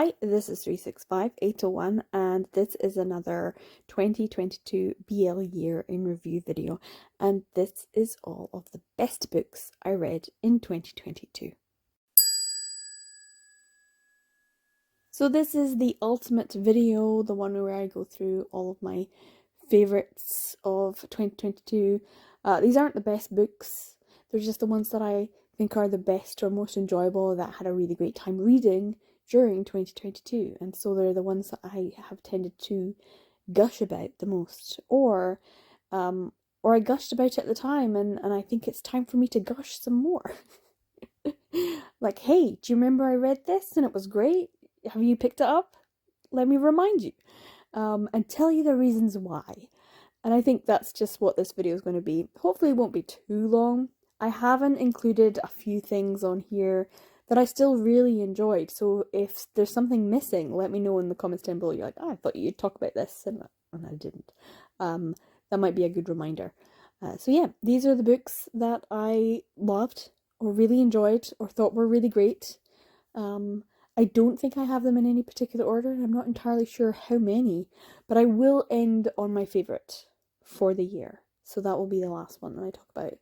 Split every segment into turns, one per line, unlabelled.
Hi, this is 365801 and this is another 2022 BL Year in Review video, and this is all of the best books I read in 2022. So this is the ultimate video, the one where I go through all of my favourites of 2022. These aren't the best books, they're just the ones that I think are the best or most enjoyable, that I had a really great time reading during 2022, and so they're the ones that I have tended to gush about the most, or I gushed about it at the time, and I think it's time for me to gush some more. Like, hey, do you remember I read this and it was great? Have you picked it up? Let me remind you, and tell you the reasons why. And I think that's just what this video is going to be. Hopefully it won't be too long. I haven't included a few things on here that I still really enjoyed, so if there's something missing, let me know in the comments down below. You're like, oh, I thought you'd talk about this, and I didn't. That might be a good reminder. So yeah, these are the books that I loved, or really enjoyed, or thought were really great. I don't think I have them in any particular order. I'm not entirely sure how many, but I will end on my favourite for the year. So that will be the last one that I talk about.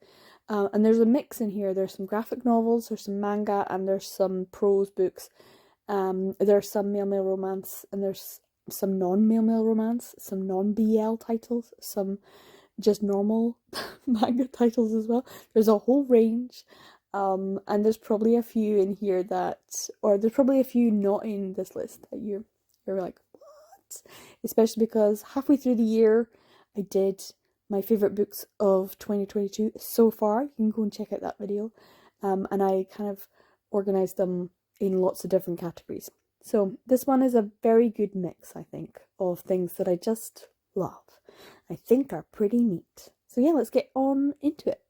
And there's a mix in here. There's some graphic novels, there's some manga, and there's some prose books. There's some male-male romance, and there's some non-male-male romance, some non-BL titles, some just normal manga titles as well. There's a whole range. And there's probably a few in here there's probably a few not in this list that you're like, what? Especially because halfway through the year, I did my favourite books of 2022 so far. You can go and check out that video. And I kind of organised them in lots of different categories. So this one is a very good mix, I think, of things that I just love. I think are pretty neat. So yeah, let's get on into it.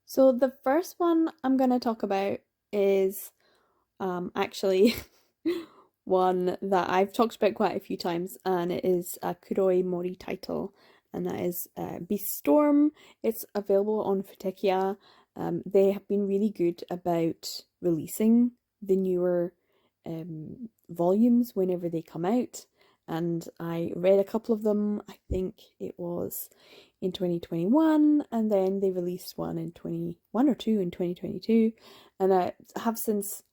So the first one I'm going to talk about is actually one that I've talked about quite a few times, and it is a Kuroi Mori title, and that is Beast Storm. It's available on Futekia. They have been really good about releasing the newer volumes whenever they come out, and I read a couple of them. I think it was in 2021, and then they released one in 21 or 2 in 2022, and I have since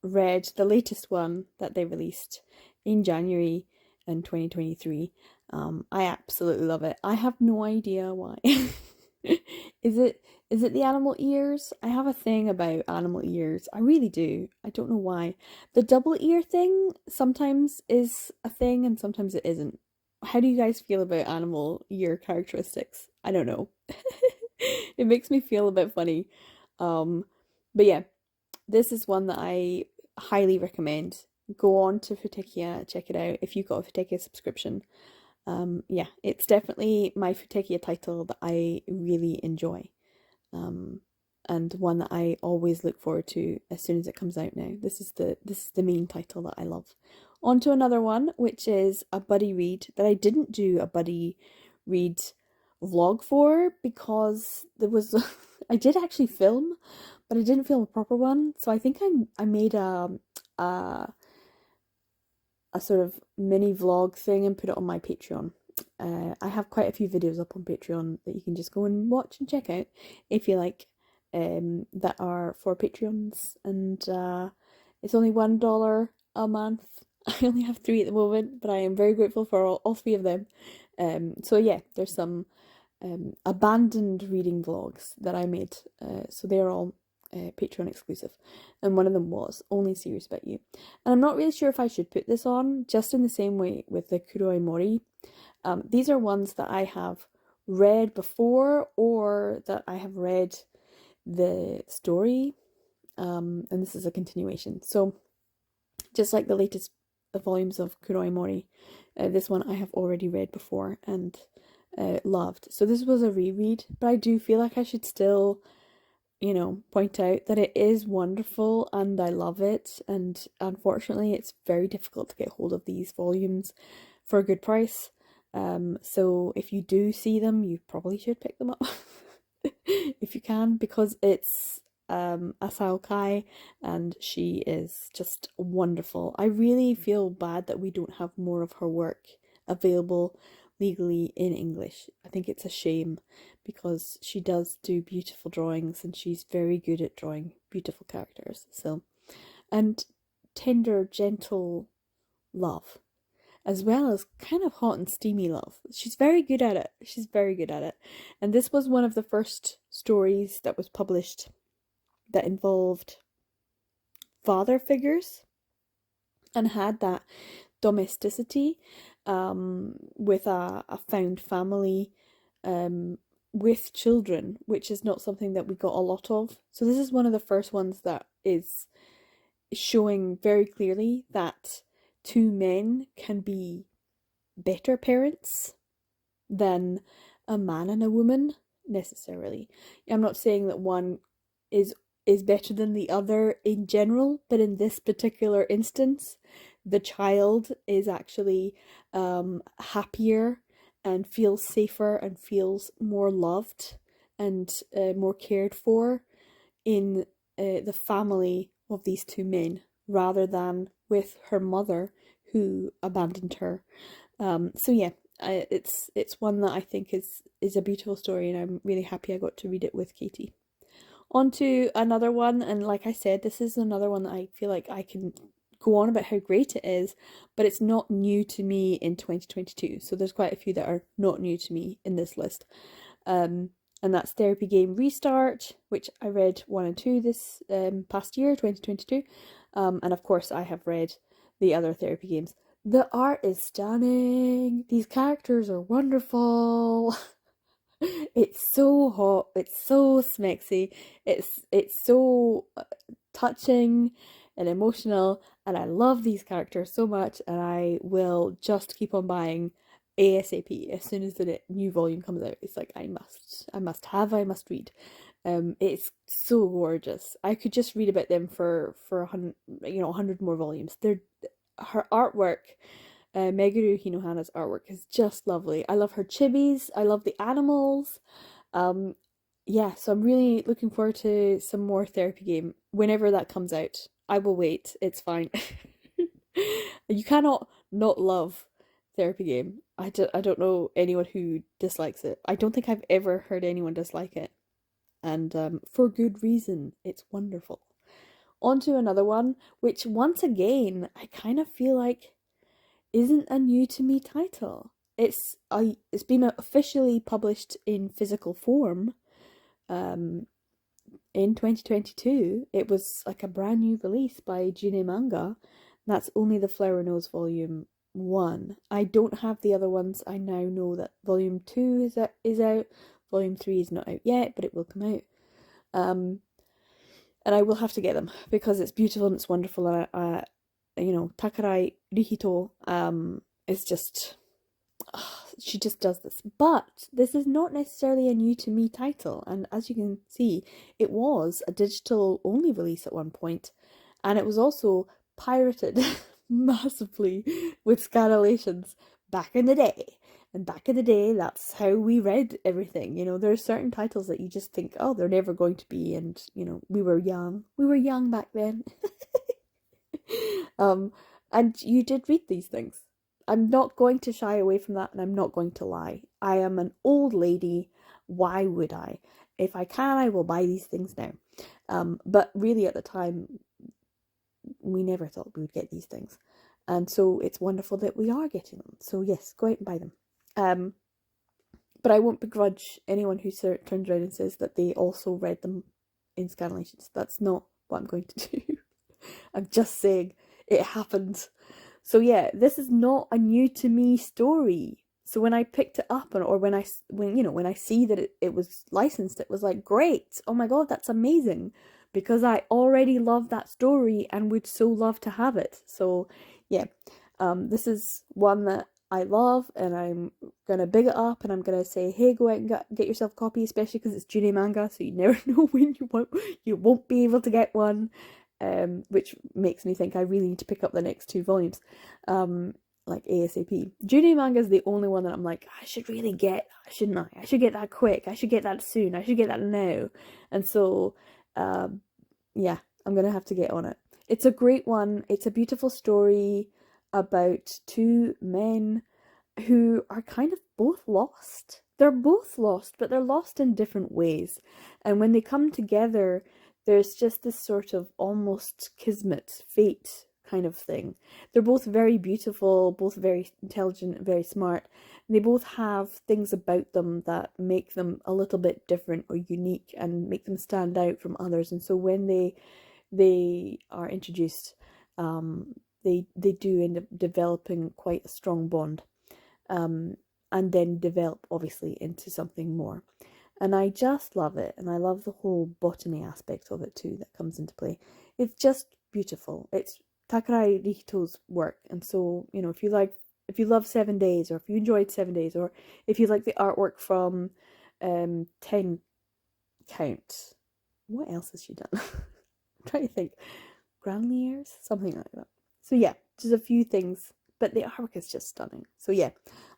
read the latest one that they released in January in 2023. I absolutely love it. I have no idea why. Is it the animal ears? I have a thing about animal ears. I really do. I don't know why. The double ear thing sometimes is a thing and sometimes it isn't. How do you guys feel about animal ear characteristics? I don't know. It makes me feel a bit funny. But yeah, this is one that I highly recommend. Go on to Futekia, check it out if you've got a Futekia subscription. Yeah, it's definitely my Futekia title that I really enjoy. And one that I always look forward to as soon as it comes out now. This is the main title that I love. On to another one, which is a buddy read that I didn't do a buddy read vlog for because there was I did actually film, but I didn't film a proper one. So I think I made a sort of mini vlog thing and put it on my Patreon. I have quite a few videos up on Patreon that you can just go and watch and check out if you like, that are for Patreons, and it's only $1 a month. I only have 3 at the moment, but I am very grateful for all 3 of them. So yeah, there's some abandoned reading vlogs that I made, so they're all Patreon exclusive, and one of them was only serious about you. And I'm not really sure if I should put this on, just in the same way with the Kuroi Mori. These are ones that I have read before, or that I have read the story, and this is a continuation. So just like the latest volumes of Kuroi Mori, this one I have already read before and loved. So this was a reread, but I do feel like I should still, you know, point out that it is wonderful and I love it, and unfortunately it's very difficult to get hold of these volumes for a good price. So if you do see them, you probably should pick them up if you can, because it's Asao Kai, and she is just wonderful. I really feel bad that we don't have more of her work available legally in English. I think it's a shame because she does do beautiful drawings and she's very good at drawing beautiful characters. So, and tender, gentle love, as well as kind of hot and steamy love. She's very good at it. She's very good at it. And this was one of the first stories that was published that involved father figures and had that domesticity, with a found family, with children, which is not something that we got a lot of. So this is one of the first ones that is showing very clearly that two men can be better parents than a man and a woman necessarily. I'm not saying that one is better than the other in general, but in this particular instance, the child is actually happier and feels safer and feels more loved and more cared for in the family of these two men rather than with her mother who abandoned her. So yeah, it's one that I think is a beautiful story, and I'm really happy I got to read it with Katie. On to another one, and like I said, this is another one that I feel like I can go on about how great it is, but it's not new to me in 2022. So there's quite a few that are not new to me in this list. And that's Therapy Game Restart, which I read 1 and 2 this past year, 2022. And of course I have read the other therapy games. The art is stunning. These characters are wonderful. It's so hot. It's so smexy. It's so touching and emotional, and I love these characters so much, and I will just keep on buying ASAP as soon as the new volume comes out. It's like I must read. It's so gorgeous. I could just read about them for 100 more volumes. Her artwork, Meguru Hinohana's artwork is just lovely. I love her chibis. I love the animals. Yeah, so I'm really looking forward to some more therapy game whenever that comes out. I will wait. It's fine. You cannot not love therapy game. I don't know anyone who dislikes it. I don't think I've ever heard anyone dislike it. And for good reason. It's wonderful. On to another one, which once again, I kind of feel like isn't a new to me title. It's been officially published in physical form in 2022. It was like a brand new release by June Manga. That's Only the Flower Knows Volume 1. I don't have the other ones. I now know that Volume 2 is out. Volume 3 is not out yet, but it will come out. And I will have to get them because it's beautiful and it's wonderful. And Takarai Rihito is just, she just does this. But this is not necessarily a new to me title, and as you can see, it was a digital only release at one point, and it was also pirated massively with scanlations back in the day. And back in the day, that's how we read everything. There are certain titles that you just think, oh, they're never going to be, and we were young back then. And you did read these things. I'm not going to shy away from that, and I'm not going to lie. I am an old lady. Why would I? If I can, I will buy these things now. But really at the time, we never thought we would get these things. And so it's wonderful that we are getting them. So yes, go out and buy them. But I won't begrudge anyone who turns around and says that they also read them in scanlations. That's not what I'm going to do. I'm just saying it happened. So yeah, this is not a new to me story. So when I picked it up, or when I see that it was licensed, it was like, great, oh my god, that's amazing, because I already love that story and would so love to have it. So yeah, this is one that I love, and I'm gonna big it up, and I'm gonna say, hey, go out and get yourself a copy, especially because it's June Manga, so you never know when you won't be able to get one. Which makes me think I really need to pick up the next 2 volumes, like ASAP. June Manga is the only one that I'm like, I should really get, shouldn't I? I should get that quick. I should get that soon. I should get that now. And so, yeah, I'm gonna have to get on it. It's a great one. It's a beautiful story about two men who are kind of both lost. They're both lost, but they're lost in different ways. And when they come together, there's just this sort of almost kismet, fate kind of thing. They're both very beautiful, both very intelligent, very smart. They both have things about them that make them a little bit different or unique and make them stand out from others. And so when they are introduced, they do end up developing quite a strong bond, and then develop obviously into something more. And I just love it, and I love the whole botany aspect of it too that comes into play. It's just beautiful. It's Takerai Rihito's work, and so if you love 7 Days, or if you enjoyed 7 Days, or if you like the artwork from 10 Count, what else has she done? I'm trying to think. Grandliers, something like that. So yeah, just a few things, but the artwork is just stunning. So yeah,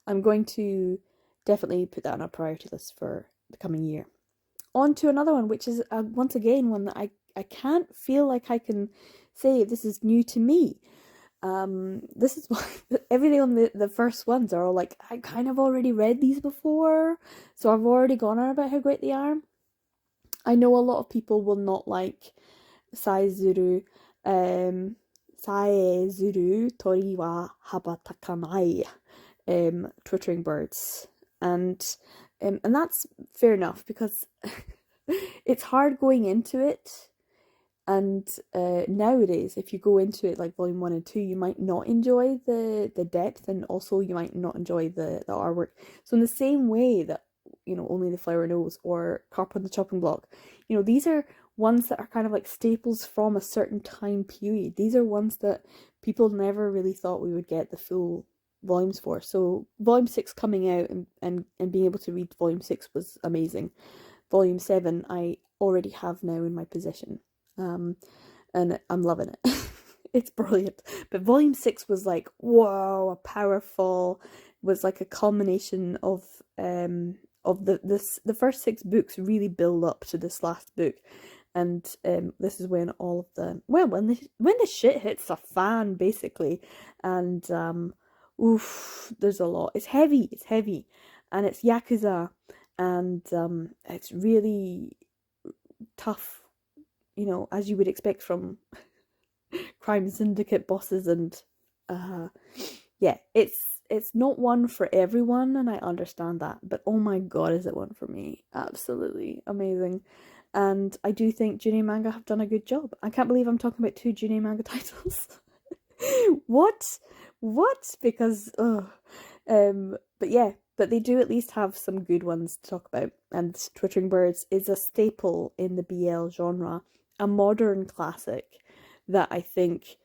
I'm going to definitely put that on a priority list for the coming year. On to another one, which is once again one that I can't feel like I can say this is new to me. This is why everything on the first ones are all like, I kind of already read these before, so I've already gone on about how great they are. I know a lot of people will not like Saezuru, Saezuru tori wa habatakanai, twittering birds, and that's fair enough, because it's hard going into it, and nowadays if you go into it like volume 1 and 2, you might not enjoy the depth, and also you might not enjoy the artwork. So in the same way that, Only the Flower Knows or Carp on the Chopping Block, these are ones that are kind of like staples from a certain time period. These are ones that people never really thought we would get the full volumes for. So volume 6 coming out and being able to read volume 6 was amazing. Volume 7 I already have now in my possession, and I'm loving it. It's brilliant. But volume 6 was like, whoa, powerful, was like a culmination of the first 6 books really build up to this last book. And this is when all of when the shit hits the fan, basically. And there's a lot. It's heavy, and it's Yakuza, and it's really tough, as you would expect from crime syndicate bosses. And yeah, it's not one for everyone, and I understand that, but oh my god, is it one for me. Absolutely amazing. And I do think Junei Manga have done a good job. I can't believe I'm talking about 2 Junei Manga titles. What? Because, but yeah, but they do at least have some good ones to talk about. And Twittering Birds is a staple in the BL genre, a modern classic that I think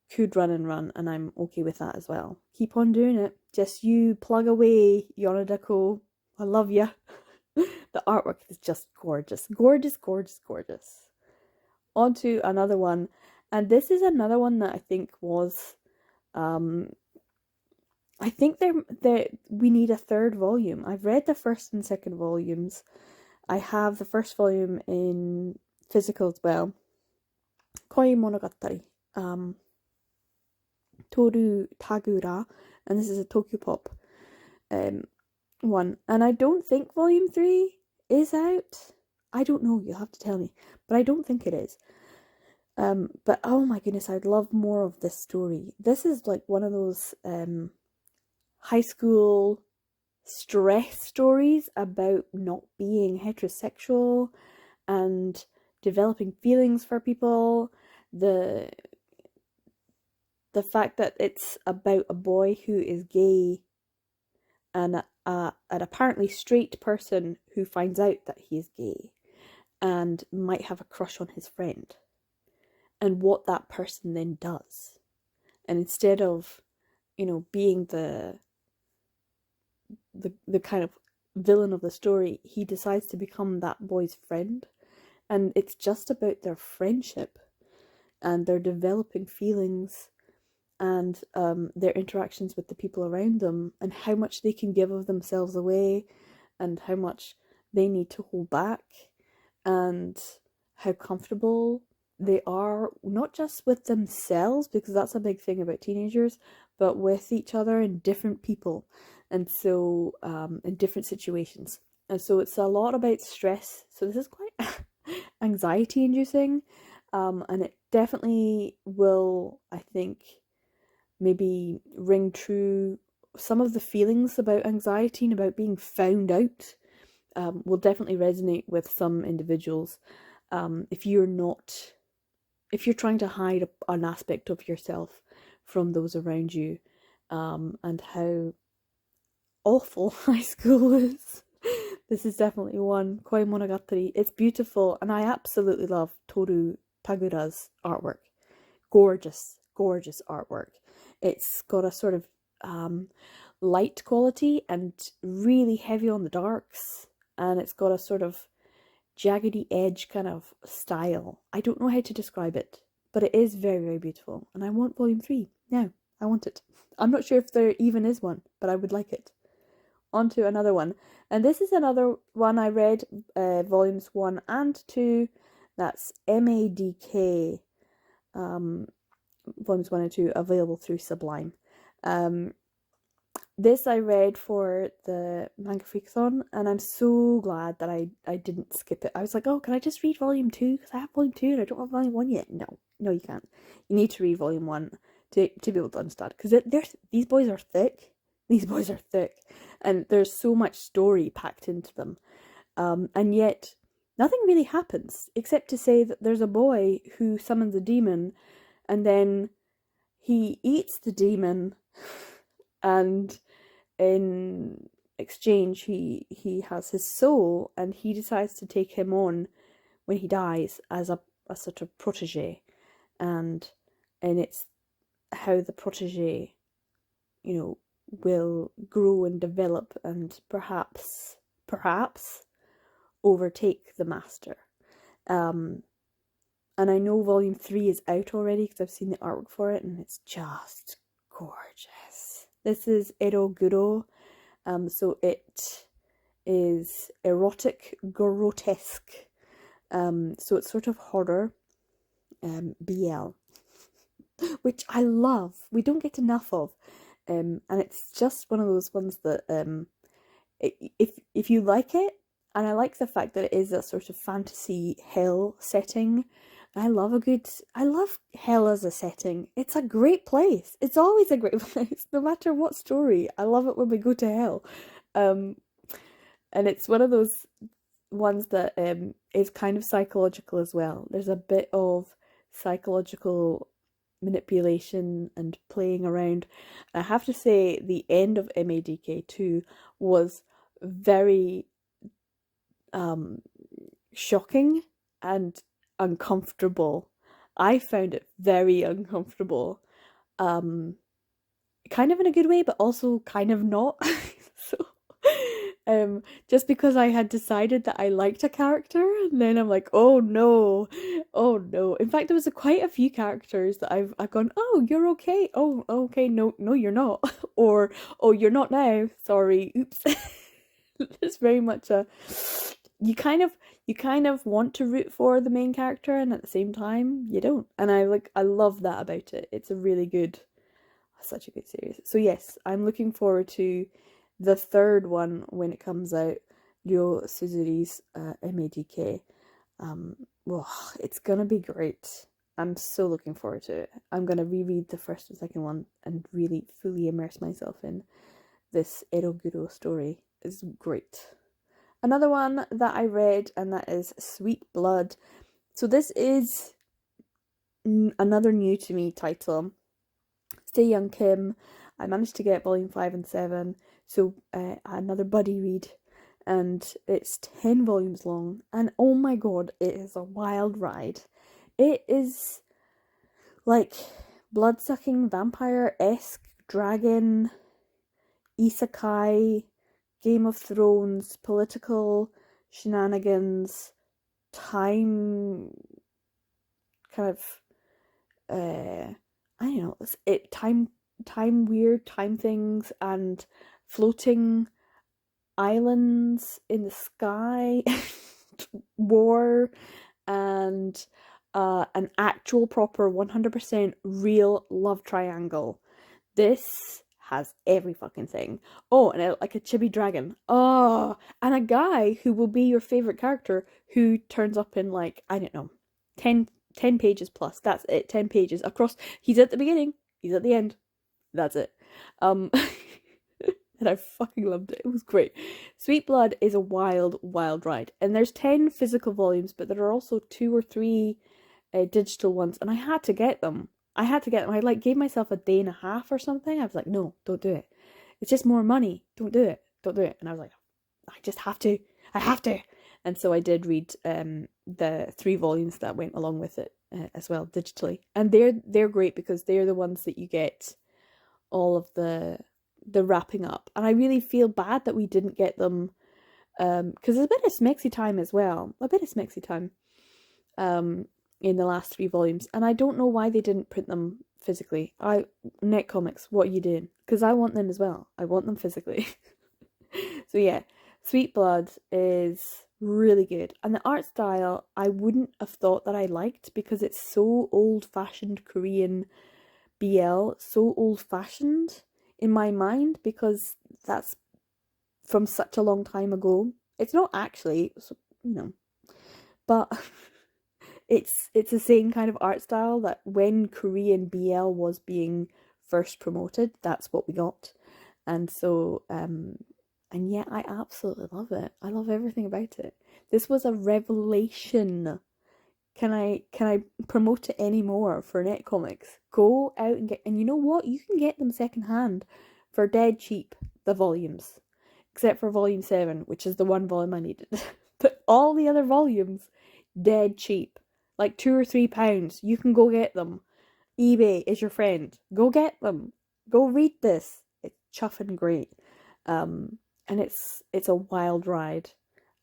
could run and run, and I'm okay with that as well. Keep on doing it. Just you plug away, Yonadako. I love ya. The artwork is just gorgeous. Gorgeous. On to another one. And this is another one that I think was, I think we need a third volume. I've read the first and second volumes. I have the first volume in physical as well. Koi Monogatari. Toru Tagura. And this is a Tokyopop one. And I don't think volume 3 is out. I don't know, you'll have to tell me. But I don't think it is. But oh my goodness, I'd love more of this story. This is like one of those high school stress stories about not being heterosexual and developing feelings for people. The fact that it's about a boy who is gay and an apparently straight person who finds out that he is gay and might have a crush on his friend, and what that person then does. And instead of, being the kind of villain of the story, he decides to become that boy's friend. And it's just about their friendship and their developing feelings and their interactions with the people around them, and how much they can give of themselves away and how much they need to hold back, and how comfortable they are not just with themselves, because that's a big thing about teenagers, but with each other and different people, and so in different situations. And so it's a lot about stress. So this is quite anxiety inducing, and it definitely will, I think, maybe ring true. Some of the feelings about anxiety and about being found out will definitely resonate with some individuals. If you're not, if you're trying to hide an aspect of yourself from those around you, and how awful high school is. This is definitely one. Koi Monogatari. It's beautiful, and I absolutely love Toru Tagura's artwork. Gorgeous, gorgeous artwork. It's got a sort of light quality and really heavy on the darks, and it's got a sort of jaggedy edge kind of style. I don't know how to describe it, but it is very, very beautiful, and I want volume 3 now. I want it. I'm not sure if there even is one, but I would like it. On to another one, and this is another one I read, volumes 1 and 2. That's MADK, volumes 1 and 2, available through Sublime. This I read for the Manga Freakathon, and I'm so glad that I didn't skip it. I was like, oh, can I just read volume 2? Because I have volume 2 and I don't have volume 1 yet. No, you can't. You need to read volume 1 to be able to understand. Because these boys are thick. These boys are thick. And there's so much story packed into them. And yet, nothing really happens, except to say that there's a boy who summons a demon, and then he eats the demon, and in exchange he has his soul, and he decides to take him on when he dies as a sort of protege, and it's how the protege, will grow and develop and perhaps overtake the master. And I know volume 3 is out already because I've seen the artwork for it, and it's just gorgeous. This is Eroguro, so it is erotic grotesque. So it's sort of horror, BL, which I love. We don't get enough of, and it's just one of those ones that if you like it, and I like the fact that it is a sort of fantasy hell setting. I love hell as a setting. It's a great place. It's always a great place, no matter what story. I love it when we go to hell. And it's one of those ones that is kind of psychological as well. There's a bit of psychological manipulation and playing around. I have to say the end of MADK2 was very shocking and uncomfortable. I found it very uncomfortable, kind of in a good way, but also kind of not. So just because I had decided that I liked a character, and then I'm like, oh no, oh no. In fact, there was quite a few characters that I've gone, oh, you're okay, oh okay, no you're not, or oh, you're not now, sorry, oops. It's very much a, you kind of want to root for the main character, and at the same time you don't, and I love that about it. It's such a good series. So yes, I'm looking forward to the third one when it comes out, Ryo Suzuri's MADK. It's gonna be great. I'm so looking forward to it. I'm gonna reread the first and second one and really fully immerse myself in this Eroguro story. It's great. Another one that I read, and that is Sweet Blood. So this is another new to me title. Stay Young Kim. I managed to get volume 5 and 7, so another buddy read, and it's 10 volumes long, and oh my god, it is a wild ride. It is like blood-sucking vampire-esque dragon, isekai, Game of Thrones, political shenanigans, time kind of I don't know, time weird time things, and floating islands in the sky, war, and an actual proper 100% real love triangle. This has every fucking thing. Oh, and like a chibi dragon. Oh, and a guy who will be your favorite character who turns up in like, I don't know, 10 pages plus. That's it, 10 pages across. He's at the beginning, he's at the end. That's it. Um, and I fucking loved it. It was great. Sweet Blood is a wild, wild ride. And there's 10 physical volumes, but there are also 2 or 3 digital ones, and I had to get them. I had to get them. I like gave myself a day and a half or something. I was like, no, don't do it. It's just more money. Don't do it. Don't do it. And I was like, I just have to. I have to. And so I did read the 3 volumes that went along with it as well digitally, and they're great because they're the ones that you get all of the wrapping up. And I really feel bad that we didn't get them because there's a bit of smexy time as well. A bit of smexy time. In the last 3 volumes, and I don't know why they didn't print them physically. Net Comics, what are you doing? Because I want them as well. I want them physically. So yeah, Sweet Blood is really good, and the art style I wouldn't have thought that I liked because it's so old-fashioned Korean BL, so old-fashioned in my mind because that's from such a long time ago. It's not actually, but it's the same kind of art style that when Korean BL was being first promoted, that's what we got. And so, and yeah, I absolutely love it. I love everything about it. This was a revelation. Can I promote it anymore for Net Comics? Go out and get, and you know what? You can get them secondhand for dead cheap, the volumes. Except for volume 7, which is the one volume I needed. But all the other volumes, dead cheap. Like £2 or £3. You can go get them. eBay is your friend. Go get them. Go read this. It's chuffing great. And it's a wild ride.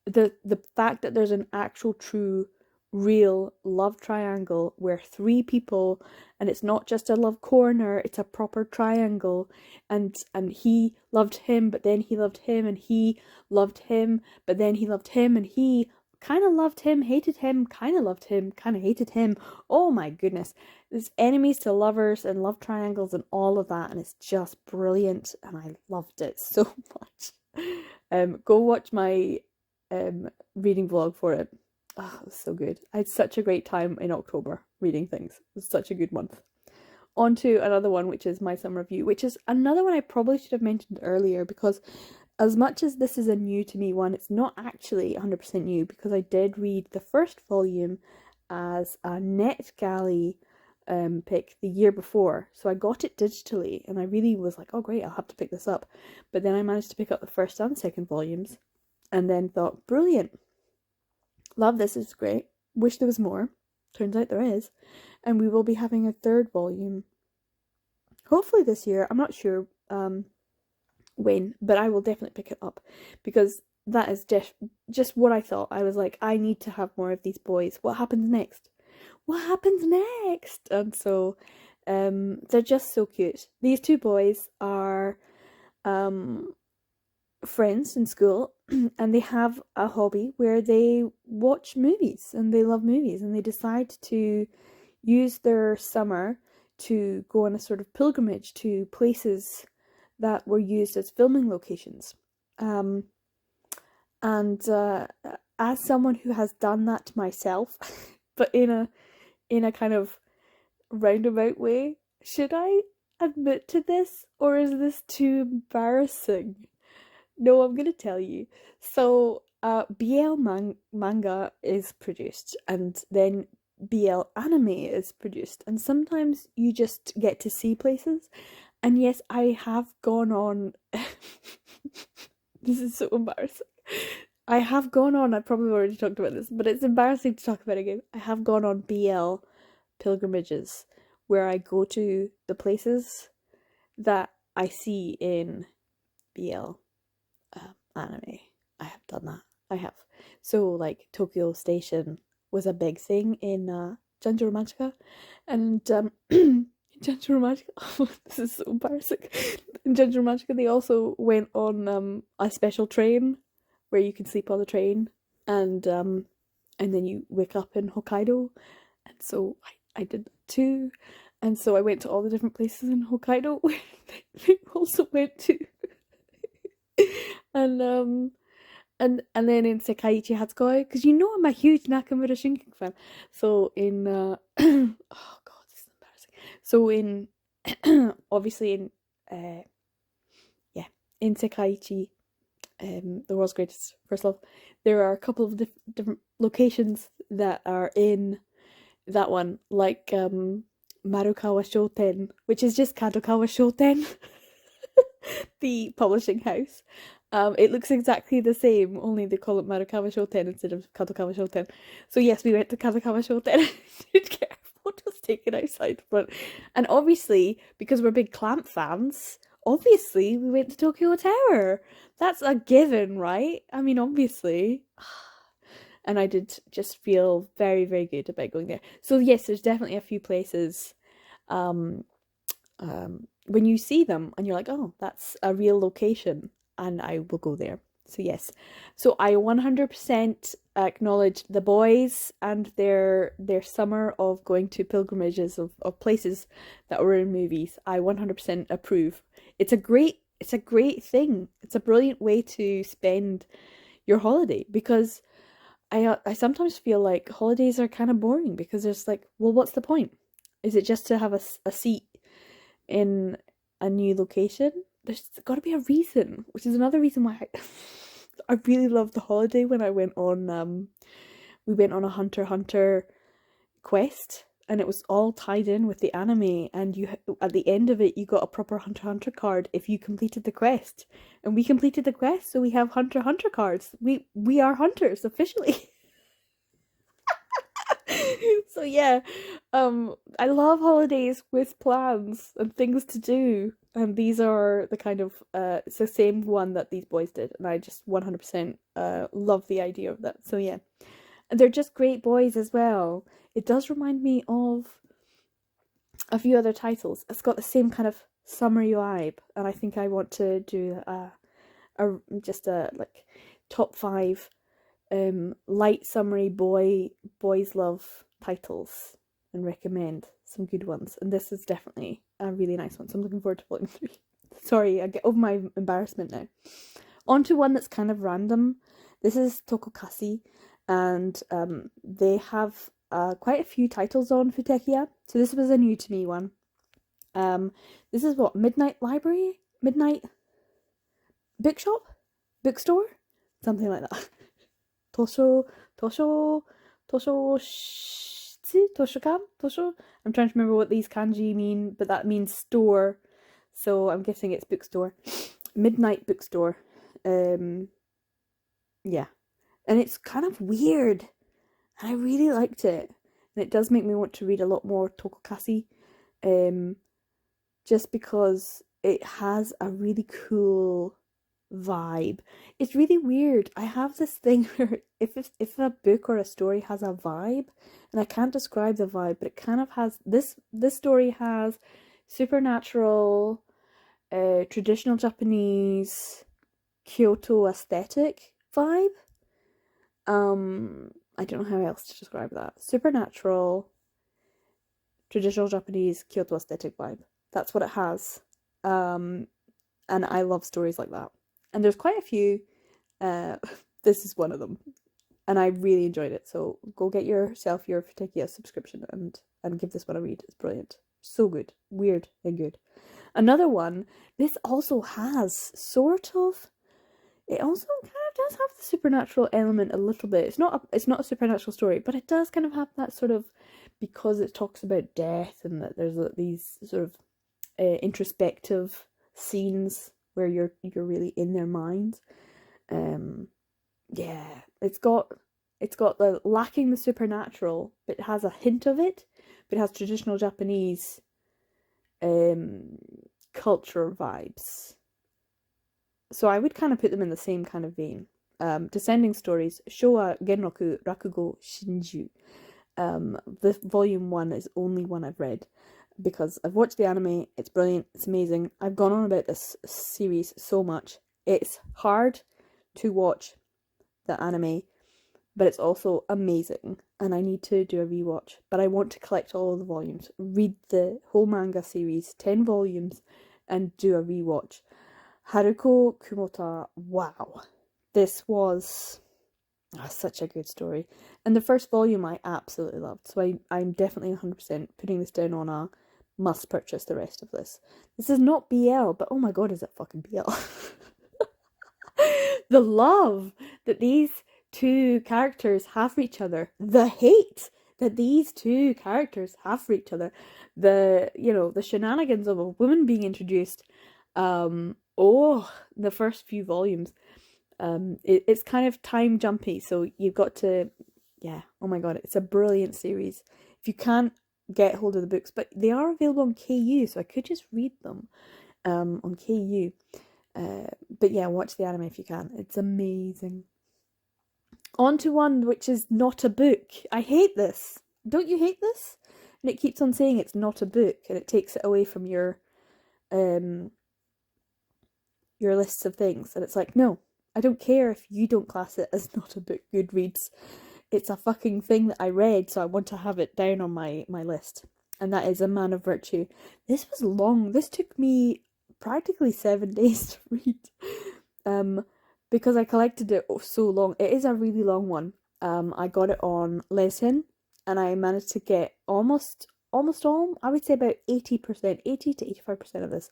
The fact that there's an actual true real love triangle where 3 people, and it's not just a love corner, it's a proper triangle, and he loved him, but then he loved him, and he loved him, but then he loved him, and he kind of loved him, hated him, kind of loved him, kind of hated him. Oh my goodness. There's enemies to lovers and love triangles and all of that, and it's just brilliant, and I loved it so much. Go watch my reading vlog for it. Oh, it was so good. I had such a great time in October reading things. It was such a good month. On to another one, which is my summer review, which is another one I probably should have mentioned earlier because as much as this is a new to me one, it's not actually 100% new because I did read the first volume as a NetGalley pick the year before. So I got it digitally and I really was like, oh great, I'll have to pick this up. But then I managed to pick up the first and second volumes and then thought, brilliant. Love this, is great. Wish there was more. Turns out there is. And we will be having a 3rd volume. Hopefully this year. I'm not sure when, but I will definitely pick it up. Because that is just what I thought. I was like, I need to have more of these boys. What happens next? What happens next? And so they're just so cute. These 2 boys are friends in school and they have a hobby where they watch movies and they love movies and they decide to use their summer to go on a sort of pilgrimage to places that were used as filming locations. And as someone who has done that myself, but in a kind of roundabout way, should I admit to this or is this too embarrassing? No, I'm gonna tell you. So, BL manga is produced, and then BL anime is produced, and sometimes you just get to see places. And yes, I have gone on. This is so embarrassing. I have gone on. I probably already talked about this, but it's embarrassing to talk about again. I have gone on BL pilgrimages where I go to the places that I see in BL. Anime. I have done that. I have. So like Tokyo Station was a big thing in Junjo Romantica, and Junjo Romantica. Oh, this is so embarrassing. In Junjo Romantica, they also went on a special train where you can sleep on the train, and then you wake up in Hokkaido, And so I did that too. And so I went to all the different places in Hokkaido where they also went to. And and then in Sekaiichi Hatsukoi, because you know I'm a huge Nakamura Shingen fan. So in oh god, this is embarrassing. So in obviously in yeah, in Sekaiichi, the world's greatest first love, there are a couple of different locations that are in that one, like Marukawa Shoten, which is just Kadokawa Shoten, the publishing house. It looks exactly the same, only they call it Marukawa Shoten instead of Kadokawa Shoten. So yes, we went to Kadokawa Shoten to get our photos taken outside front. And obviously, because we're big Clamp fans, obviously we went to Tokyo Tower. That's a given, right? I mean, obviously. And I did just feel very, very good about going there. So yes, there's definitely a few places um, when you see them and you're like, oh, that's a real location, and I will go there. So yes, so I 100% acknowledge the boys and their summer of going to pilgrimages of places that were in movies. I 100% approve. It's a great thing. It's a brilliant way to spend your holiday, because I sometimes feel like holidays are kind of boring because there's like, well, what's the point? Is it just to have a seat in a new location? There's got to be a reason, which is another reason why I really loved the holiday when I went on we went on a Hunter x Hunter quest, and it was all tied in with the anime, and you at the end of it you got a proper Hunter x Hunter card if you completed the quest. And we completed the quest, so we have Hunter x Hunter cards. We are hunters officially. So yeah, I love holidays with plans and things to do, and these are the kind of it's the same one that these boys did, and I just 100% love the idea of that. So yeah, and they're just great boys as well. It does remind me of a few other titles. It's got the same kind of summery vibe, and I think I want to do just a like top 5 light summery boys love titles, and recommend some good ones. And this is definitely a really nice one, so I'm looking forward to playing through. Sorry, I get over my embarrassment now. On to one that's kind of random. This is Tokokashi, and they have quite a few titles on Futekia, so this was a new to me one. This is what, Midnight Library? Midnight Bookshop? Bookstore? Something like that. Tosho, Tosho, Toshokan? Tosho? I'm trying to remember what these kanji mean, but that means store, so I'm guessing it's bookstore. Midnight Bookstore. Yeah. And it's kind of weird, and I really liked it. And it does make me want to read a lot more Tokokashi, just because it has a really cool vibe. It's really weird. I have this thing where if a book or a story has a vibe, and I can't describe the vibe, but it kind of has this story has supernatural, traditional Japanese, Kyoto aesthetic vibe. I don't know how else to describe that. Supernatural, traditional Japanese, Kyoto aesthetic vibe. That's what it has. And I love stories like that. And there's quite a few. This is one of them. And I really enjoyed it. So go get yourself your Futekia subscription and give this one a read. It's brilliant. So good. Weird and good. Another one, this also has sort of, it also kind of does have the supernatural element a little bit. It's not a supernatural story, but it does kind of have that sort of, because it talks about death and that there's these sort of introspective scenes where you're really in their minds. Yeah, it's got the lacking the supernatural, but it has a hint of it. But it has traditional Japanese culture vibes. So I would kind of put them in the same kind of vein. Descending Stories, Showa Genroku Rakugo Shinju. The volume 1 is only one I've read, because I've watched the anime. It's brilliant. It's amazing. I've gone on about this series so much. It's hard to watch the anime but it's also amazing, and I need to do a rewatch. But I want to collect all of the volumes, read the whole manga series, 10 volumes, and do a rewatch. Haruko Kumota, wow. This was such a good story. And the first volume I absolutely loved, so I'm definitely 100% putting this down on a must purchase the rest of this. This is not BL, but oh my god, is it fucking BL. The love that these two characters have for each other, the hate that these two characters have for each other, the, you know, the shenanigans of a woman being introduced, the first few volumes, it's kind of time jumpy, so you've got to, yeah, oh my god, it's a brilliant series. If you can't get hold of the books, but they are available on KU, so I could just read them on KU. But yeah, watch the anime if you can. It's amazing. On to one which is not a book. I hate this. Don't you hate this? And it keeps on saying it's not a book, and it takes it away from your lists of things. And it's like, no, I don't care if you don't class it as not a book, Goodreads. It's a fucking thing that I read, so I want to have it down on my list. And that is A Man of Virtue. This was long. This took me practically 7 days to read. Because I collected it so long. It is a really long one. I got it on Lesin, and I managed to get almost all, I would say about 80%, 80 to 85% of this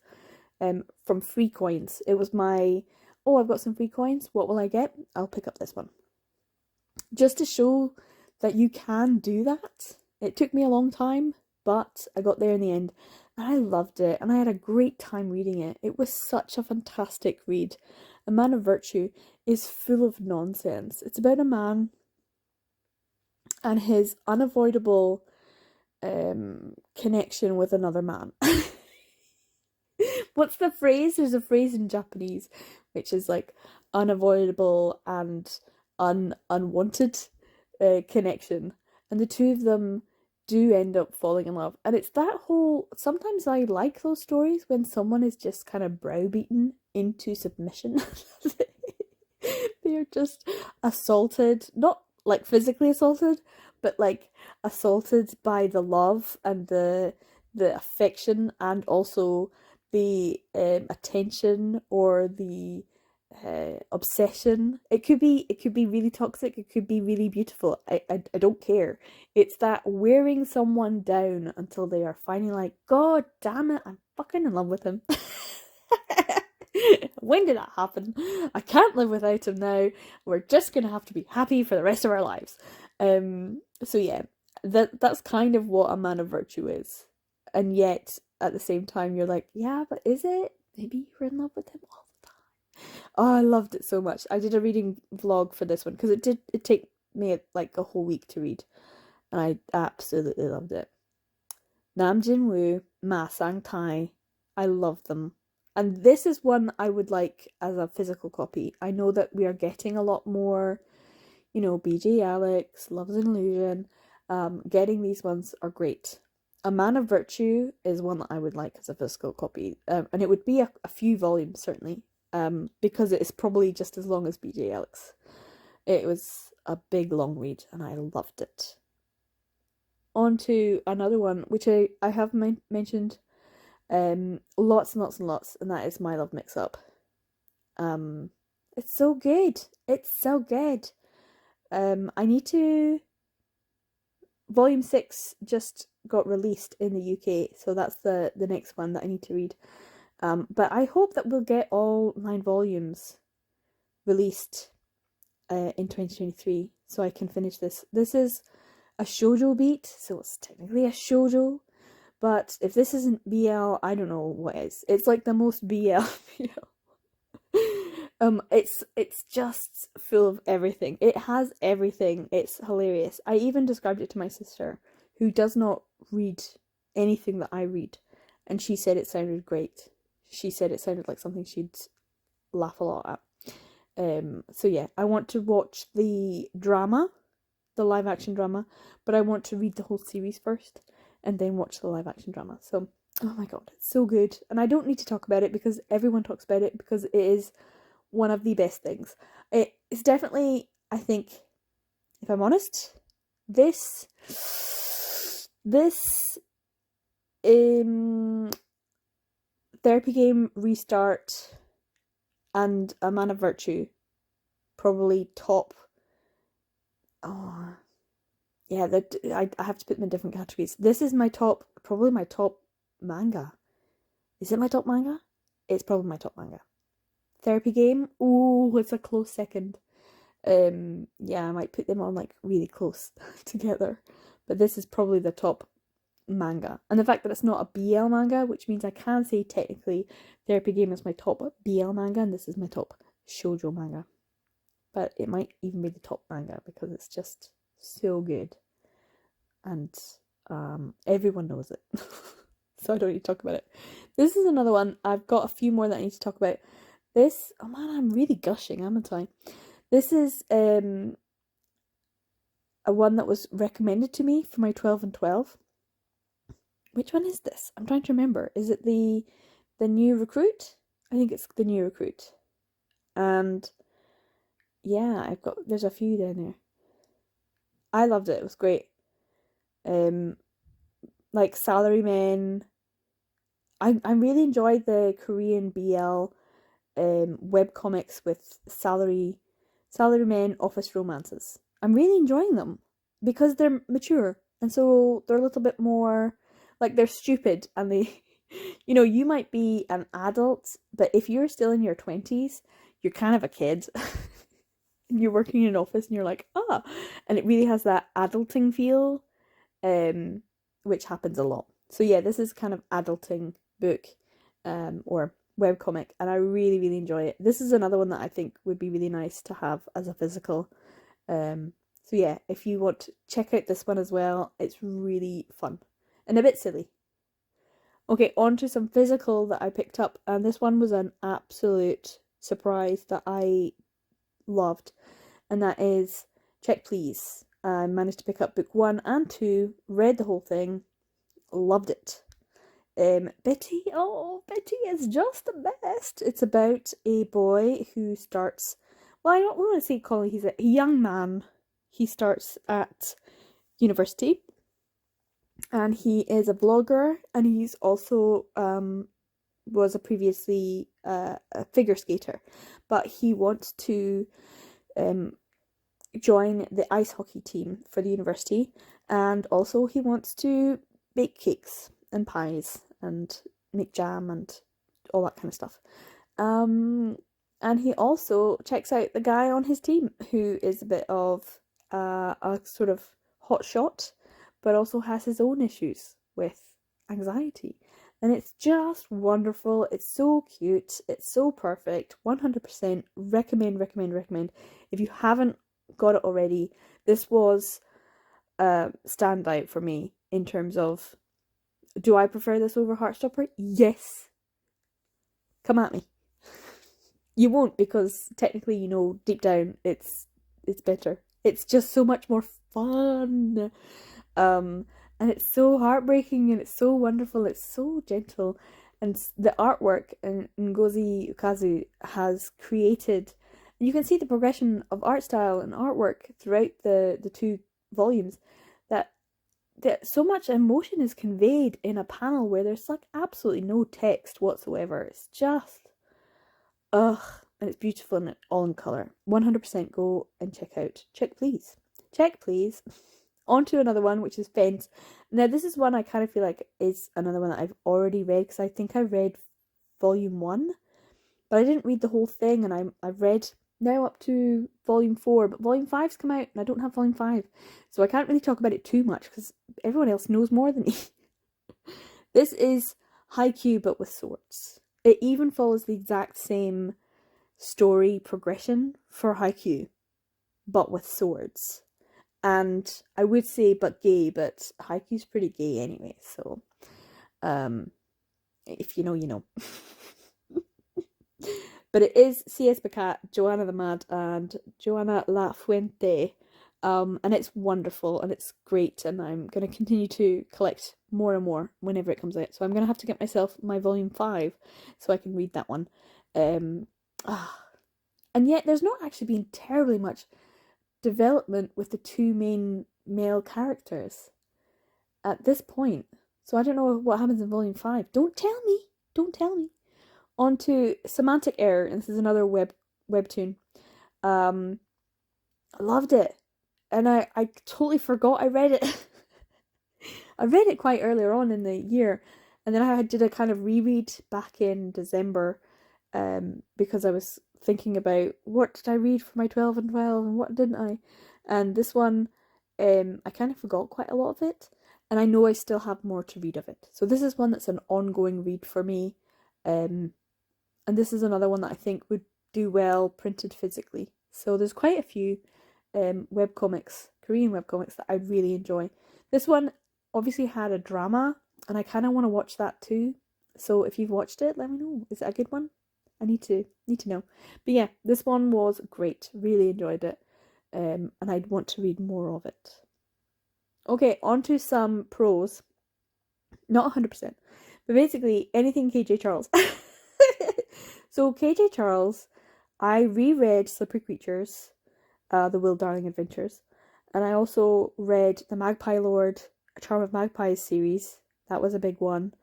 from free coins. It was my, I've got some free coins, what will I get? I'll pick up this one. Just to show that you can do that. It took me a long time, but I got there in the end, and I loved it, and I had a great time reading it. It was such a fantastic read. A Man of Virtue is full of nonsense. It's about a man and his unavoidable connection with another man. What's the phrase? There's a phrase in Japanese which is like unavoidable and unwanted connection, and the two of them do end up falling in love. And it's that whole, sometimes I like those stories when someone is just kind of browbeaten into submission. They are just assaulted, not like physically assaulted, but like assaulted by the love and the affection, and also the attention, or the obsession. It could be really toxic, it could be really beautiful. I don't care. It's that wearing someone down until they are finally like, god damn it, I'm fucking in love with him. When did that happen? I can't live without him now. We're just gonna have to be happy for the rest of our lives. So yeah, that's kind of what A Man of Virtue is. And yet at the same time you're like, yeah, but is it? Maybe you're in love with him all the time. Oh, I loved it so much. I did a reading vlog for this one because it take me like a whole week to read, and I absolutely loved it. Nam Jin Woo, Ma Sang Tai, I love them. And this is one I would like as a physical copy. I know that we are getting a lot more, you know, BJ Alex, Love is an Illusion. Getting these ones are great. A Man of Virtue is one that I would like as a physical copy. And it would be a few volumes, certainly. Because it is probably just as long as BJ Alex. It was a big long read, and I loved it. On to another one, which I have mentioned lots and lots and lots, and that is My Love Mix-Up. It's so good. It's so good. I need to... Volume 6 just got released in the UK, so that's the next one that I need to read. But I hope that we'll get all 9 volumes released in 2023, so I can finish this. This is a shoujo beat, so it's technically a shoujo. But if this isn't BL, I don't know what is. It's like the most BL. It's just full of everything. It has everything. It's hilarious. I even described it to my sister, who does not read anything that I read, and she said it sounded great. She said it sounded like something she'd laugh a lot at. So yeah, I want to watch the drama, the live action drama, but I want to read the whole series first, and then watch the live action drama. So, oh my god, it's so good. And I don't need to talk about it because everyone talks about it, because it is one of the best things. It's definitely, I think, if I'm honest. This Therapy Game, Restart, and A Man of Virtue probably top. Oh, yeah, I have to put them in different categories. This is my top, probably my top manga. Is it my top manga? It's probably my top manga. Therapy Game, ooh, it's a close second. Yeah, I might put them on like really close together. But this is probably the top manga. And the fact that it's not a BL manga, which means I can say technically Therapy Game is my top BL manga and this is my top shoujo manga. But it might even be the top manga because it's just so good. And everyone knows it. So I don't need to talk about it. This is another one. I've got a few more that I need to talk about. This, oh man, I'm really gushing, haven't I? This is a one that was recommended to me for my 12 and 12. Which one is this? I'm trying to remember. Is it the New Recruit? I think it's the New Recruit. And yeah, there's a few down there. I loved it. It was great. Like Salarymen. I really enjoyed the Korean BL webcomics with salarymen office romances. I'm really enjoying them because they're mature and so they're a little bit more like they're stupid and they you might be an adult, but if you're still in your 20s, you're kind of a kid. And you're working in an office and you're like, and it really has that adulting feel, which happens a lot. So yeah, this is kind of adulting book, or webcomic, and I really, really enjoy it. This is another one that I think would be really nice to have as a physical. So yeah, if you want to check out this one as well, it's really fun and a bit silly. Okay, on to some physical that I picked up, and this one was an absolute surprise that I loved, and that is Check Please. I managed to pick up book 1 and 2, read the whole thing, loved it. Betty is just the best. It's about a boy who starts, well, I don't want to say college, he's a young man. He starts at university and he is a vlogger, and he's also was a previously a figure skater, but he wants to join the ice hockey team for the university, and also he wants to bake cakes and pies and make jam and all that kind of stuff. And he also checks out the guy on his team who is a bit of a sort of hot shot, but also has his own issues with anxiety. And it's just wonderful. It's so cute. It's so perfect. 100% recommend. If you haven't got it already, this was a standout for me in terms of, do I prefer this over Heartstopper? Yes. Come at me. You won't, because technically, deep down, it's better. It's just so much more fun. And it's so heartbreaking, and it's so wonderful. It's so gentle. And the artwork Ngozi Ukazu has created, and you can see the progression of art style and artwork throughout the 2 volumes, that so much emotion is conveyed in a panel where there's like absolutely no text whatsoever. It's just, and it's beautiful and all in colour. 100% go and check out Check Please. On to another one, which is Fence. Now this is one I kind of feel like is another one that I've already read, because I think I read volume 1, but I didn't read the whole thing, and I've read now up to volume 4, but volume 5's come out and I don't have volume 5, so I can't really talk about it too much because everyone else knows more than me. This is Haikyuu but with swords. It even follows the exact same story progression for Haikyuu but with swords. And I would say but gay, but Haikyuu's pretty gay anyway, so if you know, you know. But it is C.S. Pacat, Joanna the Mad, and Joanna La Fuente. And it's wonderful and it's great, and I'm going to continue to collect more and more whenever it comes out. So I'm going to have to get myself my volume 5 so I can read that one. And yet there's not actually been terribly much development with the two main male characters at this point. So I don't know what happens in volume 5. Don't tell me. Don't tell me. On to Semantic Error, and this is another webtoon. I loved it. And I totally forgot I read it. I read it quite earlier on in the year, and then I did a kind of reread back in December, because I was thinking about what did I read for my 12 and 12 and what didn't I. And this one, I kind of forgot quite a lot of it, and I know I still have more to read of it. So this is one that's an ongoing read for me, and this is another one that I think would do well printed physically. So there's quite a few webcomics, Korean webcomics, that I really enjoy. This one obviously had a drama, and I kind of want to watch that too. So if you've watched it, let me know. Is it a good one? I need to know. But yeah, this one was great. Really enjoyed it. And I'd want to read more of it. Okay, on to some prose. Not 100%, but basically anything KJ Charles. So KJ Charles, I reread Slippery Creatures, the Will Darling Adventures, and I also read the Magpie Lord, A Charm of Magpies series. That was a big one.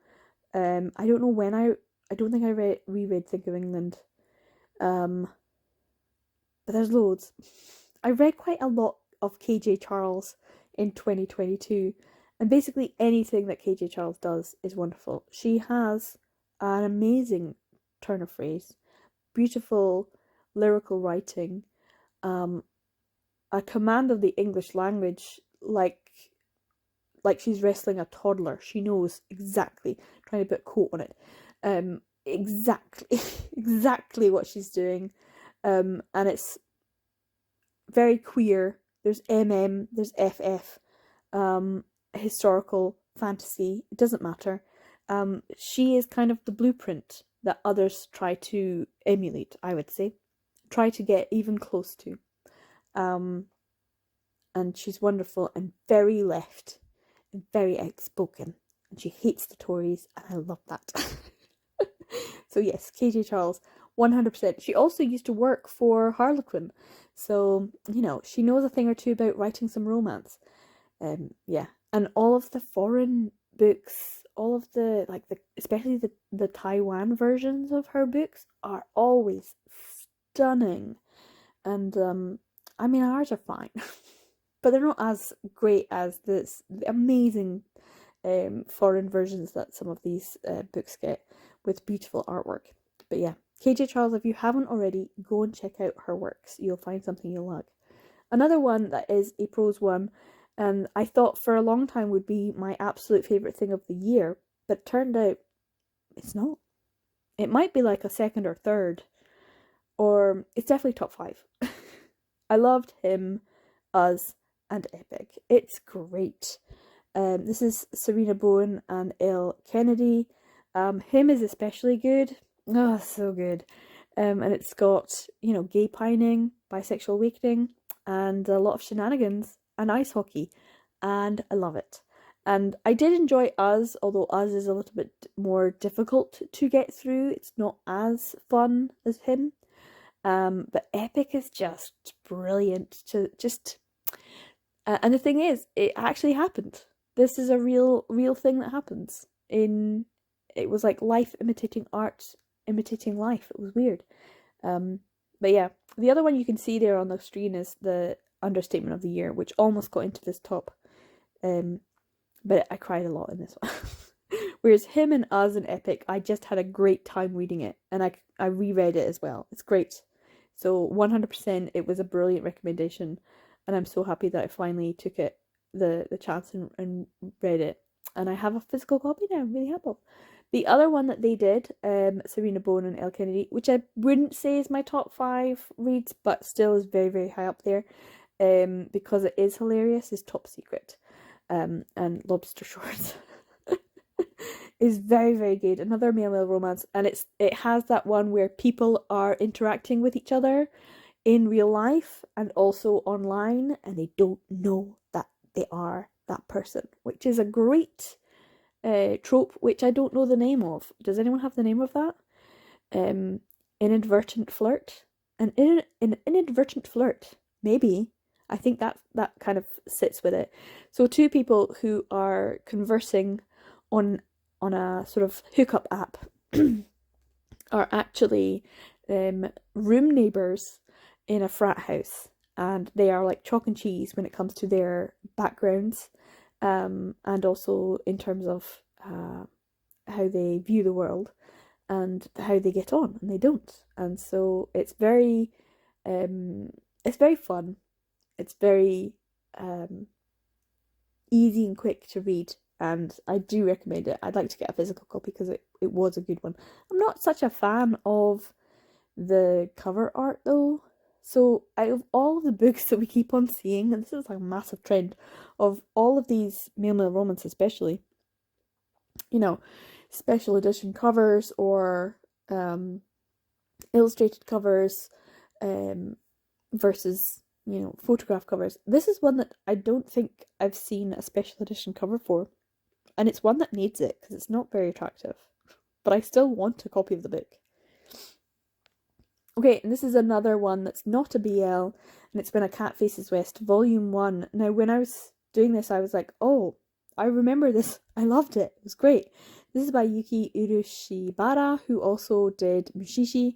I don't know when I don't think I reread Think of England. But there's loads. I read quite a lot of KJ Charles in 2022, and basically anything that KJ Charles does is wonderful. She has an amazing turn of phrase, beautiful lyrical writing, a command of the English language, like she's wrestling a toddler. She knows exactly, trying to put a quote on it, exactly what she's doing, and it's very queer. There's there's FF, historical fantasy. It doesn't matter. She is kind of the blueprint that others try to emulate, I would say, try to get even close to. And she's wonderful and very left and very outspoken, and she hates the Tories, and I love that. So yes, KJ Charles, 100%. She also used to work for Harlequin, so she knows a thing or two about writing some romance. Yeah, and all of the foreign books, all of the especially the Taiwan versions of her books are always stunning, and I mean ours are fine, but they're not as great as the amazing foreign versions that some of these books get, with beautiful artwork. But yeah, KJ Charles, if you haven't already, go and check out her works. You'll find something you'll like. Another one that is a prose one, and I thought for a long time would be my absolute favourite thing of the year, but it turned out it's not. It might be like a second or third, or it's definitely top 5. I loved Him, Us, and Epic. It's great. This is Serena Bowen and Elle Kennedy. Him is especially good. Oh, so good. And it's got, gay pining, bisexual awakening, and a lot of shenanigans and ice hockey. And I love it. And I did enjoy Us, although Us is a little bit more difficult to get through. It's not as fun as Him. But Epic is just brilliant to just... and the thing is, it actually happened. This is a real thing that happens. It was like life imitating art, imitating life. It was weird. But yeah, the other one you can see there on the screen is the Understatement of the Year, which almost got into this top. But I cried a lot in this one. Whereas Him and Us and Epic, I just had a great time reading it, and I reread it as well. It's great. So 100%, it was a brilliant recommendation, and I'm so happy that I finally took the chance and read it. And I have a physical copy now. I'm really happy. The other one that they did, Serena Bowen and Elle Kennedy, which I wouldn't say is my top 5 reads, but still is very, very high up there, because it is hilarious, is Top Secret, and Lobster Shorts. Is very, very good. Another male romance, and it has that one where people are interacting with each other in real life and also online, and they don't know that they are that person, which is a great trope, which I don't know the name of. Does anyone have the name of that? Inadvertent flirt. An inadvertent flirt. Maybe. I think that kind of sits with it. So two people who are conversing on a sort of hookup app are actually room neighbours in a frat house, and they are like chalk and cheese when it comes to their backgrounds, and also in terms of how they view the world and how they get on and they don't. And so it's very fun. It's very easy and quick to read, and I do recommend it. I'd like to get a physical copy because it was a good one. I'm not such a fan of the cover art though. So out of all of the books that we keep on seeing, and this is like a massive trend of all of these male romance especially, you know, special edition covers or illustrated covers versus, you know, photograph covers. This is one that I don't think I've seen a special edition cover for, and it's one that needs it because it's not very attractive, but I still want a copy of the book. Okay, and this is another one that's not a BL, and it's When a Cat Faces West, Volume 1. Now, when I was doing this, I was like, oh, I remember this. I loved it. It was great. This is by Yuki Urushibara, who also did Mushishi,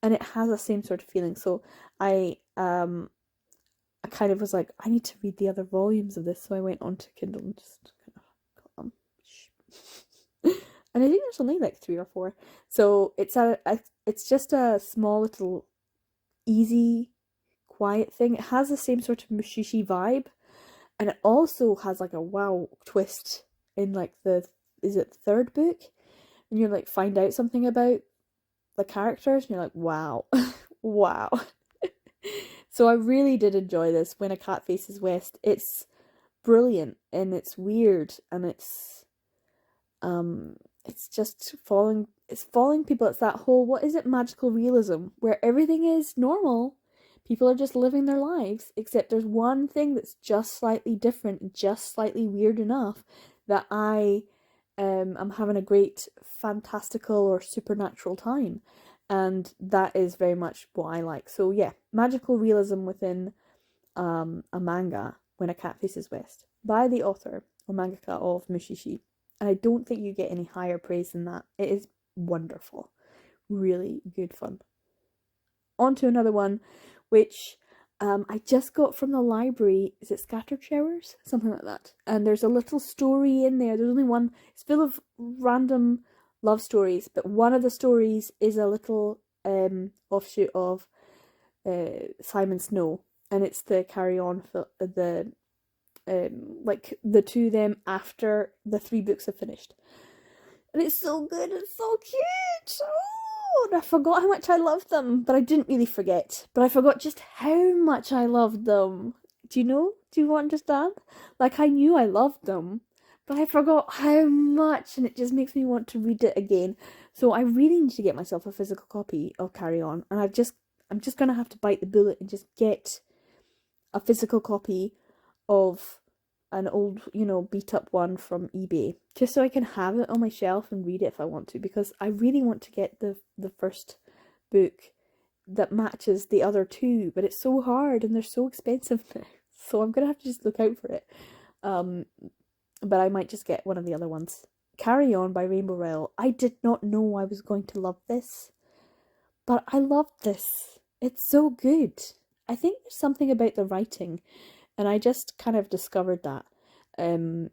and it has the same sort of feeling. So I kind of was like, I need to read the other volumes of this, so I went onto Kindle and just kind of got them. And I think there's only like 3 or 4. So it's just a small little easy, quiet thing. It has the same sort of Mushishi vibe, and it also has like a wow twist in like is it the third book? And you're like find out something about the characters, and you're like, wow, wow. So I really did enjoy this, When a Cat Faces West. It's brilliant and it's weird and it's just following people. It's that whole, what is it, magical realism, where everything is normal. People are just living their lives, except there's one thing that's just slightly different, just slightly weird enough that I am having a great fantastical or supernatural time. And that is very much what I like. So yeah, magical realism within a manga, When a Cat Faces West, by the author or mangaka of Mushishi. And I don't think you get any higher praise than that. It is wonderful. Really good fun. On to another one, which I just got from the library. Is it Scattered Showers? Something like that. And there's a little story in there. There's only one. It's full of random love stories, but one of the stories is a little offshoot of Simon Snow, and it's the carry on for the like the two of them after the 3 books have finished, and it's so good. It's so cute. Oh, and I forgot how much I loved them, but I didn't really forget. But I forgot just how much I loved them. Do you know? Do you understand? Like, I knew I loved them, but I forgot how much, and it just makes me want to read it again. So I really need to get myself a physical copy of Carry On, and I'm just gonna have to bite the bullet and just get a physical copy of an old, you know, beat up one from eBay, just so I can have it on my shelf and read it if I want to, because I really want to get the first book that matches the other 2, but it's so hard and they're so expensive now. So I'm gonna have to just look out for it. But I might just get one of the other ones. Carry On by Rainbow Rowell. I did not know I was going to love this, but I loved this. It's so good. I think there's something about the writing, and I just kind of discovered that,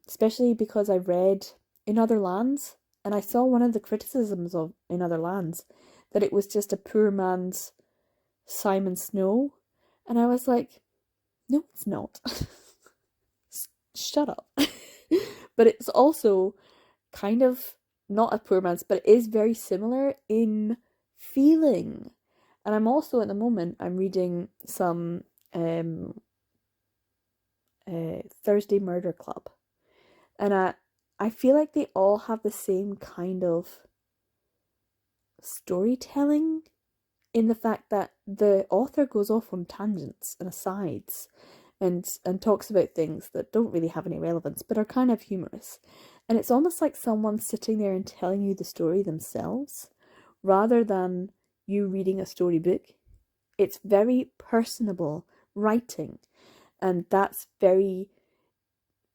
especially because I read In Other Lands, and I saw one of the criticisms of In Other Lands that it was just a poor man's Simon Snow, and I was like, no, it's not. Shut up. But it's also kind of not a poor man's, but it is very similar in feeling. And I'm also, at the moment, I'm reading some Thursday Murder Club, and I feel like they all have the same kind of storytelling, in the fact that the author goes off on tangents and asides and talks about things that don't really have any relevance but are kind of humorous. And it's almost like someone sitting there and telling you the story themselves rather than you reading a storybook. It's very personable writing, And that's very,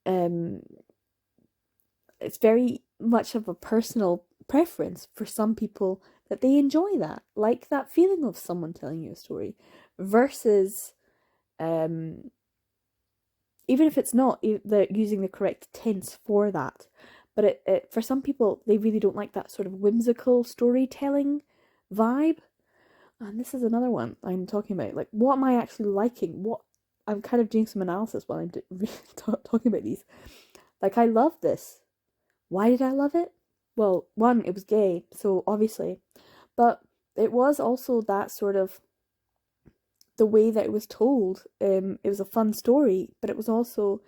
it's very much of a personal preference for some people, that they enjoy that, like that feeling of someone telling you a story, versus even if it's not using the correct tense for that. But it for some people, they really don't like that sort of whimsical storytelling vibe. And this is another one I'm talking about. Like, what am I actually liking? What I'm kind of doing some analysis while I'm talking about these. Like, I love this. Why did I love it? Well, one, it was gay, so obviously. But it was also that sort of the way that it was told. It was a fun story, but it was also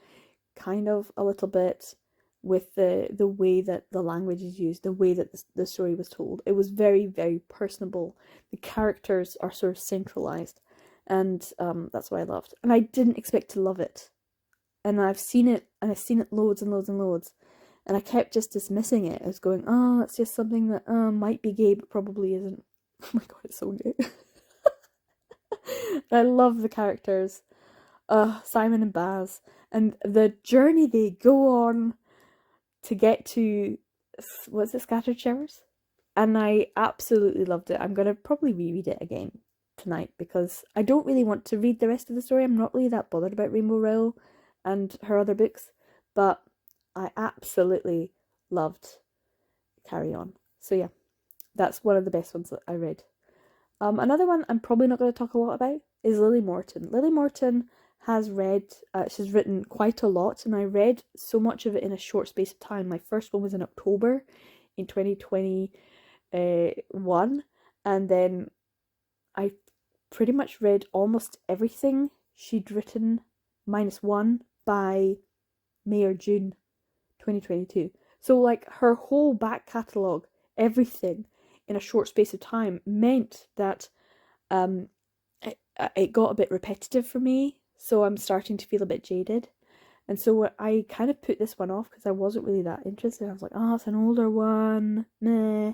kind of a little bit with the way that the language is used, the way that the story was told. It was very, very personable. The characters are sort of centralized, and that's what I loved. And I didn't expect to love it. And I've seen it loads and loads and loads. And I kept just dismissing it as going, oh, it's just something that might be gay, but probably isn't. Oh my god, it's so gay. I love the characters. Simon and Baz. And the journey they go on to get to, what's it, Scattered Showers? And I absolutely loved it. I'm going to probably reread it again tonight, because I don't really want to read the rest of the story. I'm not really that bothered about Rainbow Rowell and her other books, but I absolutely loved Carry On. So yeah, that's one of the best ones that I read. Another one I'm probably not going to talk a lot about is Lily Morton. Lily Morton has she's written quite a lot, and I read so much of it in a short space of time. My first one was in October in 2021, and then I pretty much read almost everything she'd written, minus one, by May or June 2022. So like her whole back catalogue, everything in a short space of time, meant that it got a bit repetitive for me. So I'm starting to feel a bit jaded. And so I kind of put this one off because I wasn't really that interested. I was like, oh, it's an older one. Meh.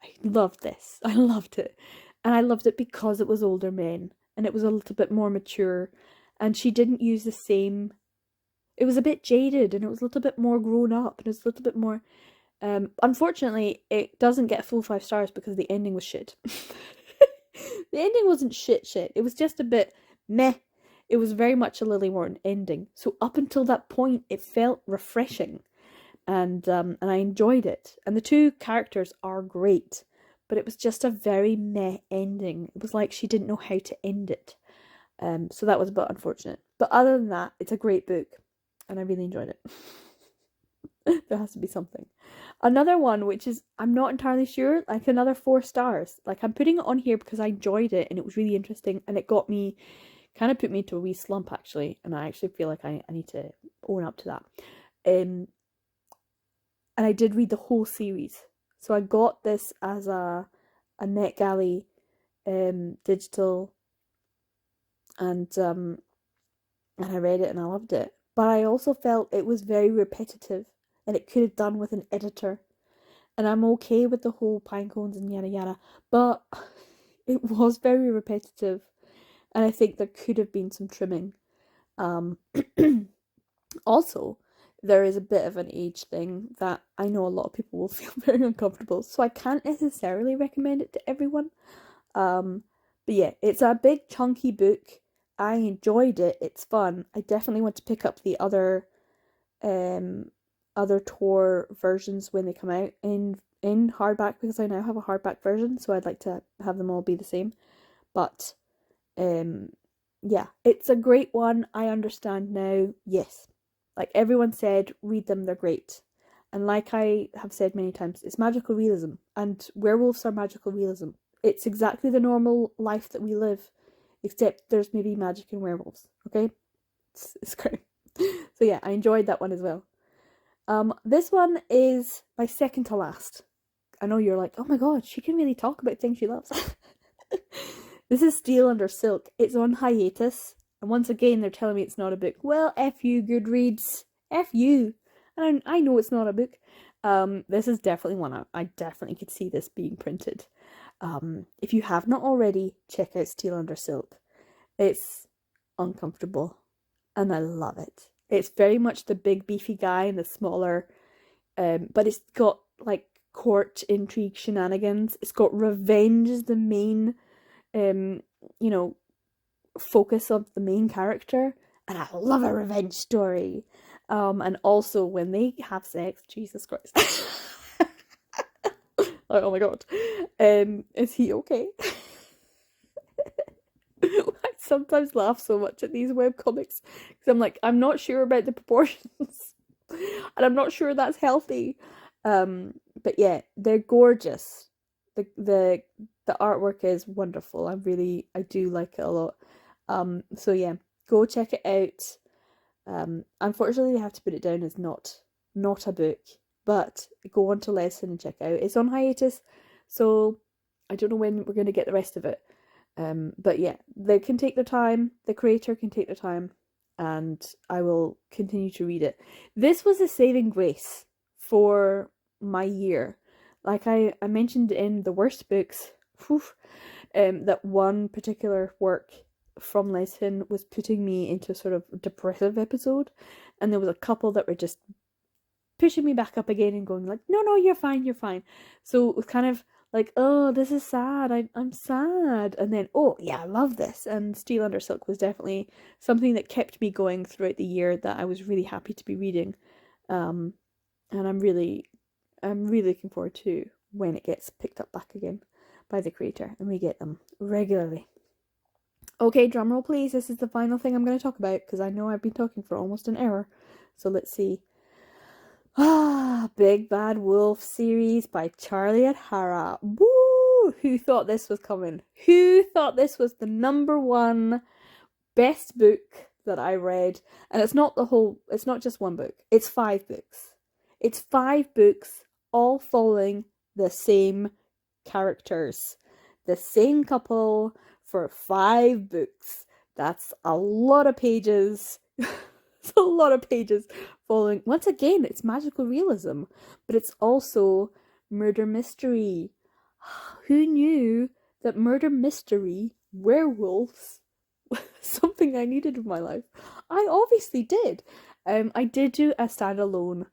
I loved this. I loved it. And I loved it because it was older men. And it was a little bit more mature. And she didn't use the same... It was a bit jaded, and it was a little bit more grown up. And it was a little bit more... unfortunately, it doesn't get a full 5 stars because the ending was shit. The ending wasn't shit. It was just a bit meh. It was very much a Lily Morton ending. So up until that point, it felt refreshing, and I enjoyed it. And the two characters are great, but it was just a very meh ending. It was like she didn't know how to end it. So that was a bit unfortunate. But other than that, it's a great book, and I really enjoyed it. There has to be something. Another one, which is, I'm not entirely sure, like another 4 stars. Like, I'm putting it on here because I enjoyed it and it was really interesting, and it got me, kind of put me into a wee slump actually, and I actually feel like I need to own up to that. And I did read the whole series. So I got this as a NetGalley digital, and I read it and I loved it. But I also felt it was very repetitive, and it could have done with an editor. And I'm okay with the whole pine cones and yada yada, but it was very repetitive, and I think there could have been some trimming. Also, there is a bit of an age thing that I know a lot of people will feel very uncomfortable, so I can't necessarily recommend it to everyone. But yeah, it's a big chunky book. I enjoyed it. It's fun. I definitely want to pick up the other Tor versions when they come out in hardback, because I now have a hardback version, so I'd like to have them all be the same. But yeah, it's a great one. I understand now. Yes, like everyone said, read them, they're great. And like I have said many times, it's magical realism, and werewolves are magical realism. It's exactly the normal life that we live, except there's maybe magic in werewolves. Okay, it's great. So yeah, I enjoyed that one as well. This one is my second to last. I know you're like, oh my god, she can really talk about things she loves. This is Steel Under Silk. It's on hiatus, and once again they're telling me it's not a book. Well, F you, Goodreads. F you. And I know it's not a book. This is definitely one I definitely could see this being printed. If you have not already, check out Steel Under Silk. It's uncomfortable. and I love it. It's very much the big beefy guy and the smaller, but it's got like court intrigue shenanigans. It's got revenge as the main, um, you know, focus of the main character, and I love a revenge story. And also when they have sex, Jesus Christ. Like, oh my god. Is he okay? I sometimes laugh so much at these webcomics because I'm like, I'm not sure about the proportions. And I'm not sure that's healthy. But yeah, they're gorgeous. The the artwork is wonderful. I do like it a lot. So yeah, go check it out. Unfortunately, I have to put it down as not a book, but go on to Lesson and check it out. It's on hiatus, so I don't know when we're going to get the rest of it. But yeah, they can take their time. The creator can take their time, and I will continue to read it. This was a saving grace for my year. Like I mentioned in the worst books, whew, that one particular work from Lesson was putting me into a sort of depressive episode, and there was a couple that were just pushing me back up again and going like, no, you're fine, you're fine. So it was kind of like, oh, this is sad, I'm sad, and then, oh yeah, I love this. And Steel Under Silk was definitely something that kept me going throughout the year, that I was really happy to be reading. And I'm really looking forward to when it gets picked up back again by the creator and we get them regularly. Okay, drumroll please. This is the final thing I'm going to talk about because I know I've been talking for almost an hour. So let's see. Big Bad Wolf series by Charlie O'Hara. Woo! Who thought this was coming? Who thought this was the number one best book that I read? And it's not just one book. It's 5 books. It's 5 books all following the same characters. The same couple for 5 books. That's a lot of pages. It's a lot of pages following. Once again, it's magical realism, but it's also murder mystery. Who knew that murder mystery, werewolves, was something I needed in my life? I obviously did. I did do a standalone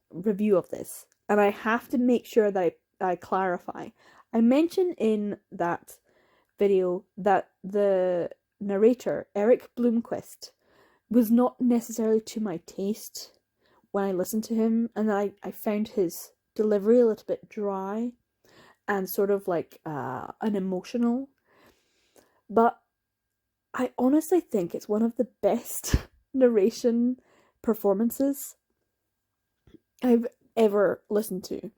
review of this, and I have to make sure that I clarify. I mentioned in that video that the narrator, Eric Bloomquist, was not necessarily to my taste when I listened to him, and I found his delivery a little bit dry and sort of like unemotional. But I honestly think it's one of the best narration performances I've ever listened to.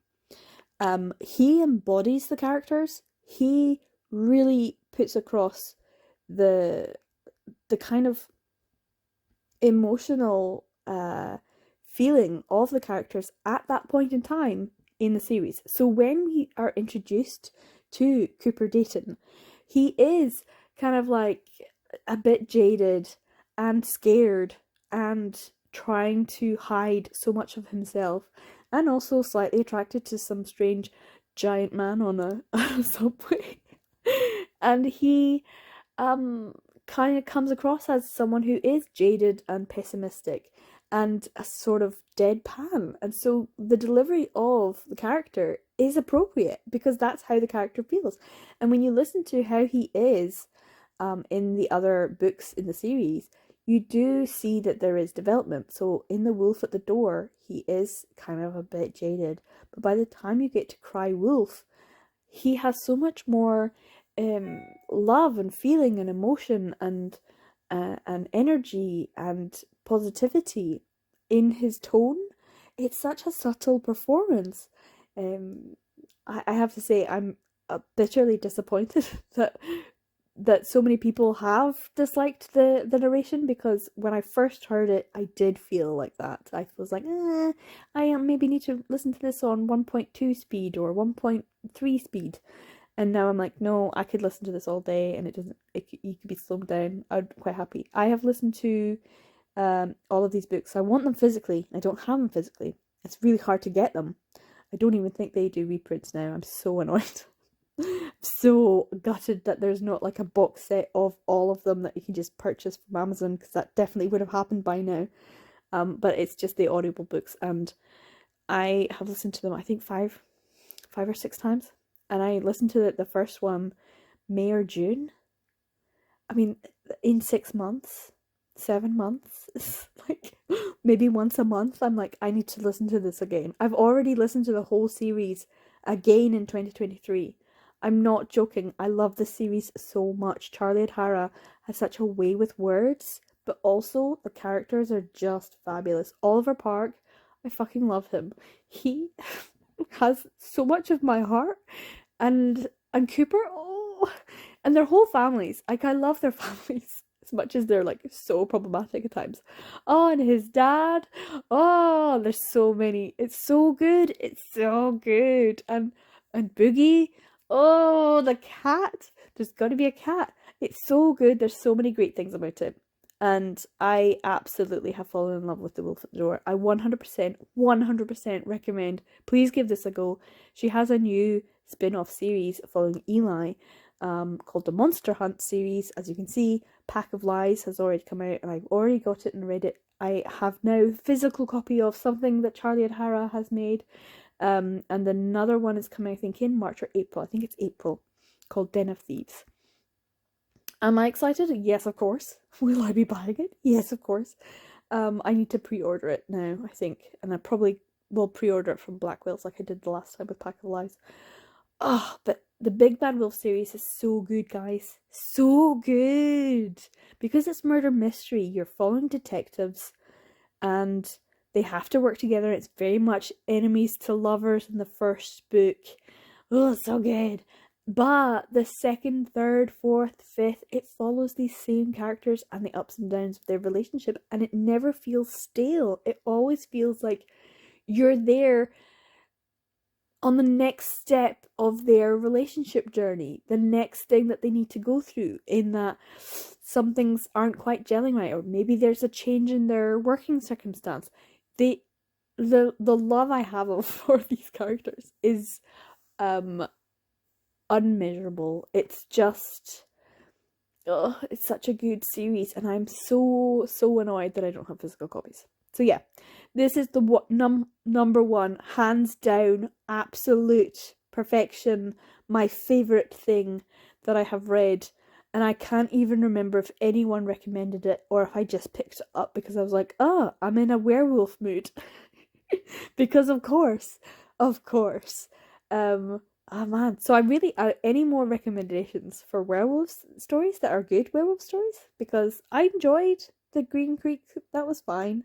He embodies the characters. He really puts across the kind of emotional feeling of the characters at that point in time in the series. So when we are introduced to Cooper Dayton, he is kind of like a bit jaded and scared and trying to hide so much of himself, and also slightly attracted to some strange giant man on a subway. And he kind of comes across as someone who is jaded and pessimistic and a sort of deadpan. And so the delivery of the character is appropriate because that's how the character feels. And when you listen to how he is in the other books in the series, you do see that there is development. So in The Wolf at the Door, he is kind of a bit jaded. But by the time you get to Cry Wolf, he has so much more love and feeling and emotion and energy and positivity in his tone. It's such a subtle performance. I have to say I'm bitterly disappointed that so many people have disliked the narration, because when I first heard it, I did feel like that. I was like, I maybe need to listen to this on 1.2 speed or 1.3 speed. And now I'm like, no, I could listen to this all day, and you could be slowed down. I'm quite happy. I have listened to all of these books. I want them physically. I don't have them physically. It's really hard to get them. I don't even think they do reprints now. I'm so annoyed. So gutted that there's not like a box set of all of them that you can just purchase from Amazon, because that definitely would have happened by now. But it's just the audible books, and I have listened to them, I think five or six times, and I listened to the first one May or June. I mean, in 6 months, 7 months, it's like maybe once a month. I'm like, I need to listen to this again. I've already listened to the whole series again in 2023. I'm not joking. I love this series so much. Charlie O'Hara has such a way with words, but also the characters are just fabulous. Oliver Park, I fucking love him. He has so much of my heart, and Cooper, oh, and their whole families. Like, I love their families as much as they're like so problematic at times. Oh, and his dad. Oh, there's so many. It's so good. It's so good. And Boogie. Oh, the cat. There's got to be a cat. It's so good. There's so many great things about it. And I absolutely have fallen in love with The Wolf at the Door. I 100% recommend. Please give this a go. She has a new spin-off series following Eli, called the Monster Hunt series. As you can see, Pack of Lies has already come out, and I've already got it and read it. I have now a physical copy of something that Charlie O'Hara has made, and another one is coming, I think, in March or April. I think it's April, called Den of Thieves. Am I excited? Yes, of course. Will I be buying it? Yes, of course. I need to pre-order it now, I think, and I probably will pre-order it from Blackwell's like I did the last time with Pack of Lies. Oh, but the Big Bad Wolf series is so good, guys. So good. Because it's murder mystery, you're following detectives and they have to work together. It's very much enemies to lovers in the first book. Oh, so good. But the second, third, fourth, fifth, it follows these same characters and the ups and downs of their relationship, and it never feels stale. It always feels like you're there on the next step of their relationship journey, the next thing that they need to go through, in that some things aren't quite gelling right, or maybe there's a change in their working circumstance. The love I have for these characters is unmeasurable. It's just, oh, it's such a good series, and I'm so annoyed that I don't have physical copies. So yeah, this is the number one, hands down, absolute perfection, my favourite thing that I have read, and I can't even remember if anyone recommended it or if I just picked it up because I was like, oh, I'm in a werewolf mood. Because of course. Oh man, so I really, any more recommendations for werewolf stories that are good werewolf stories? Because I enjoyed the Green Creek, that was fine.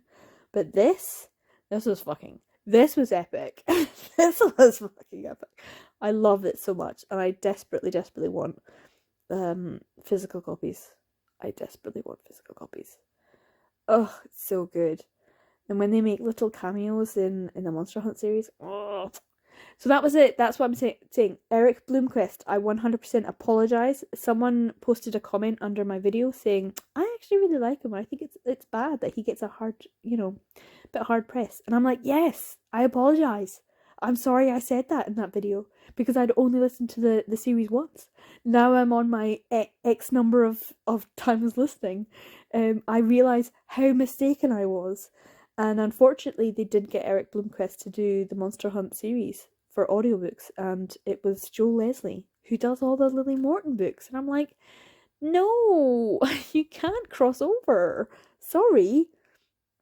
But this was epic. This was fucking epic. I love it so much, and I desperately want physical copies. I desperately want physical copies. Oh, it's so good. And when they make little cameos in the Monster Hunt series, oh. So that was it. That's what I'm saying. Eric Bloomquist, I 100% apologise. Someone posted a comment under my video saying, I actually really like him. I think it's bad that he gets a hard, bit hard press. And I'm like, yes, I apologise. I'm sorry I said that in that video because I'd only listened to the series once. Now I'm on my X number of times listening. I realise how mistaken I was. And unfortunately, they did get Eric Bloomquist to do the Monster Hunt series for audiobooks, and it was Joel Leslie who does all the Lily Morton books. And I'm like, no, you can't cross over. Sorry,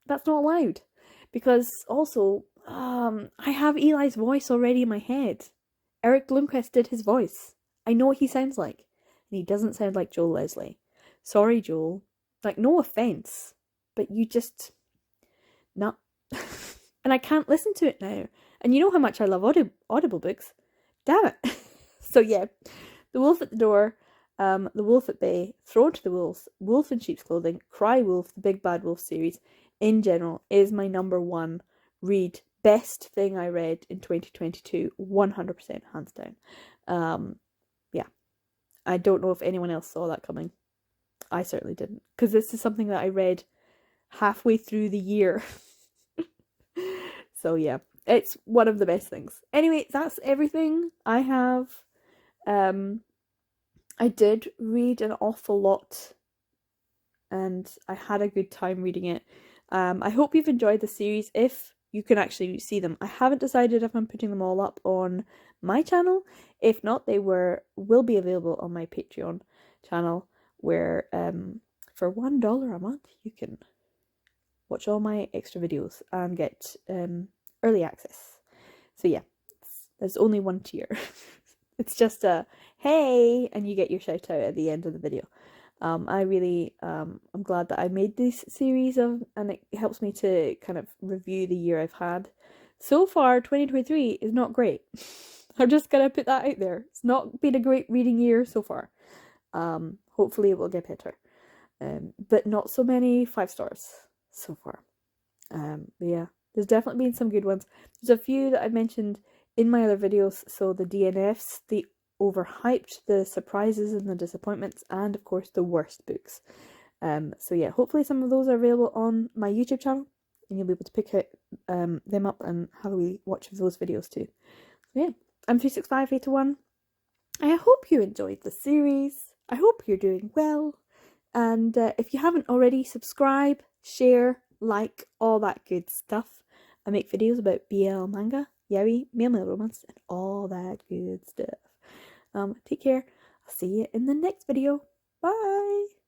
that's not allowed. Because also, I have Eli's voice already in my head. Eric Bloomquist did his voice. I know what he sounds like, and he doesn't sound like Joel Leslie. Sorry, Joel. Like, no offense, but you just... no. And I can't listen to it now. And you know how much I love audible books. Damn it. So yeah, The Wolf at the Door, The Wolf at Bay, Thrown to the Wolves, Wolf in Sheep's Clothing, Cry Wolf, the Big Bad Wolf series, in general, is my number one read. Best thing I read in 2022, 100% hands down. Yeah. I don't know if anyone else saw that coming. I certainly didn't. Because this is something that I read halfway through the year. So yeah, it's one of the best things. Anyway, that's everything I have I did read an awful lot and I had a good time reading it. I hope you've enjoyed the series if you can actually see them. I haven't decided if I'm putting them all up on my channel. If not, they will be available on my Patreon channel, where for $1 a month you can watch all my extra videos and get early access. So yeah, there's only one tier. It's just a hey, and you get your shout out at the end of the video. I really I'm glad that I made this series and it helps me to kind of review the year I've had. So far, 2023 is not great. I'm just gonna put that out there. It's not been a great reading year so far. Hopefully it will get better. But not so many 5 stars so far. But yeah, there's definitely been some good ones. There's a few that I mentioned in my other videos. So the DNFs, the overhyped, the surprises and the disappointments, and of course the worst books. So yeah, hopefully some of those are available on my YouTube channel, and you'll be able to pick out them up and have a wee watch of those videos too. So yeah, I'm 36581. I hope you enjoyed the series. I hope you're doing well. And if you haven't already, subscribe, share, like, all that good stuff. I make videos about BL manga, yaoi, male romance, and all that good stuff. Take care. I'll see you in the next video. Bye!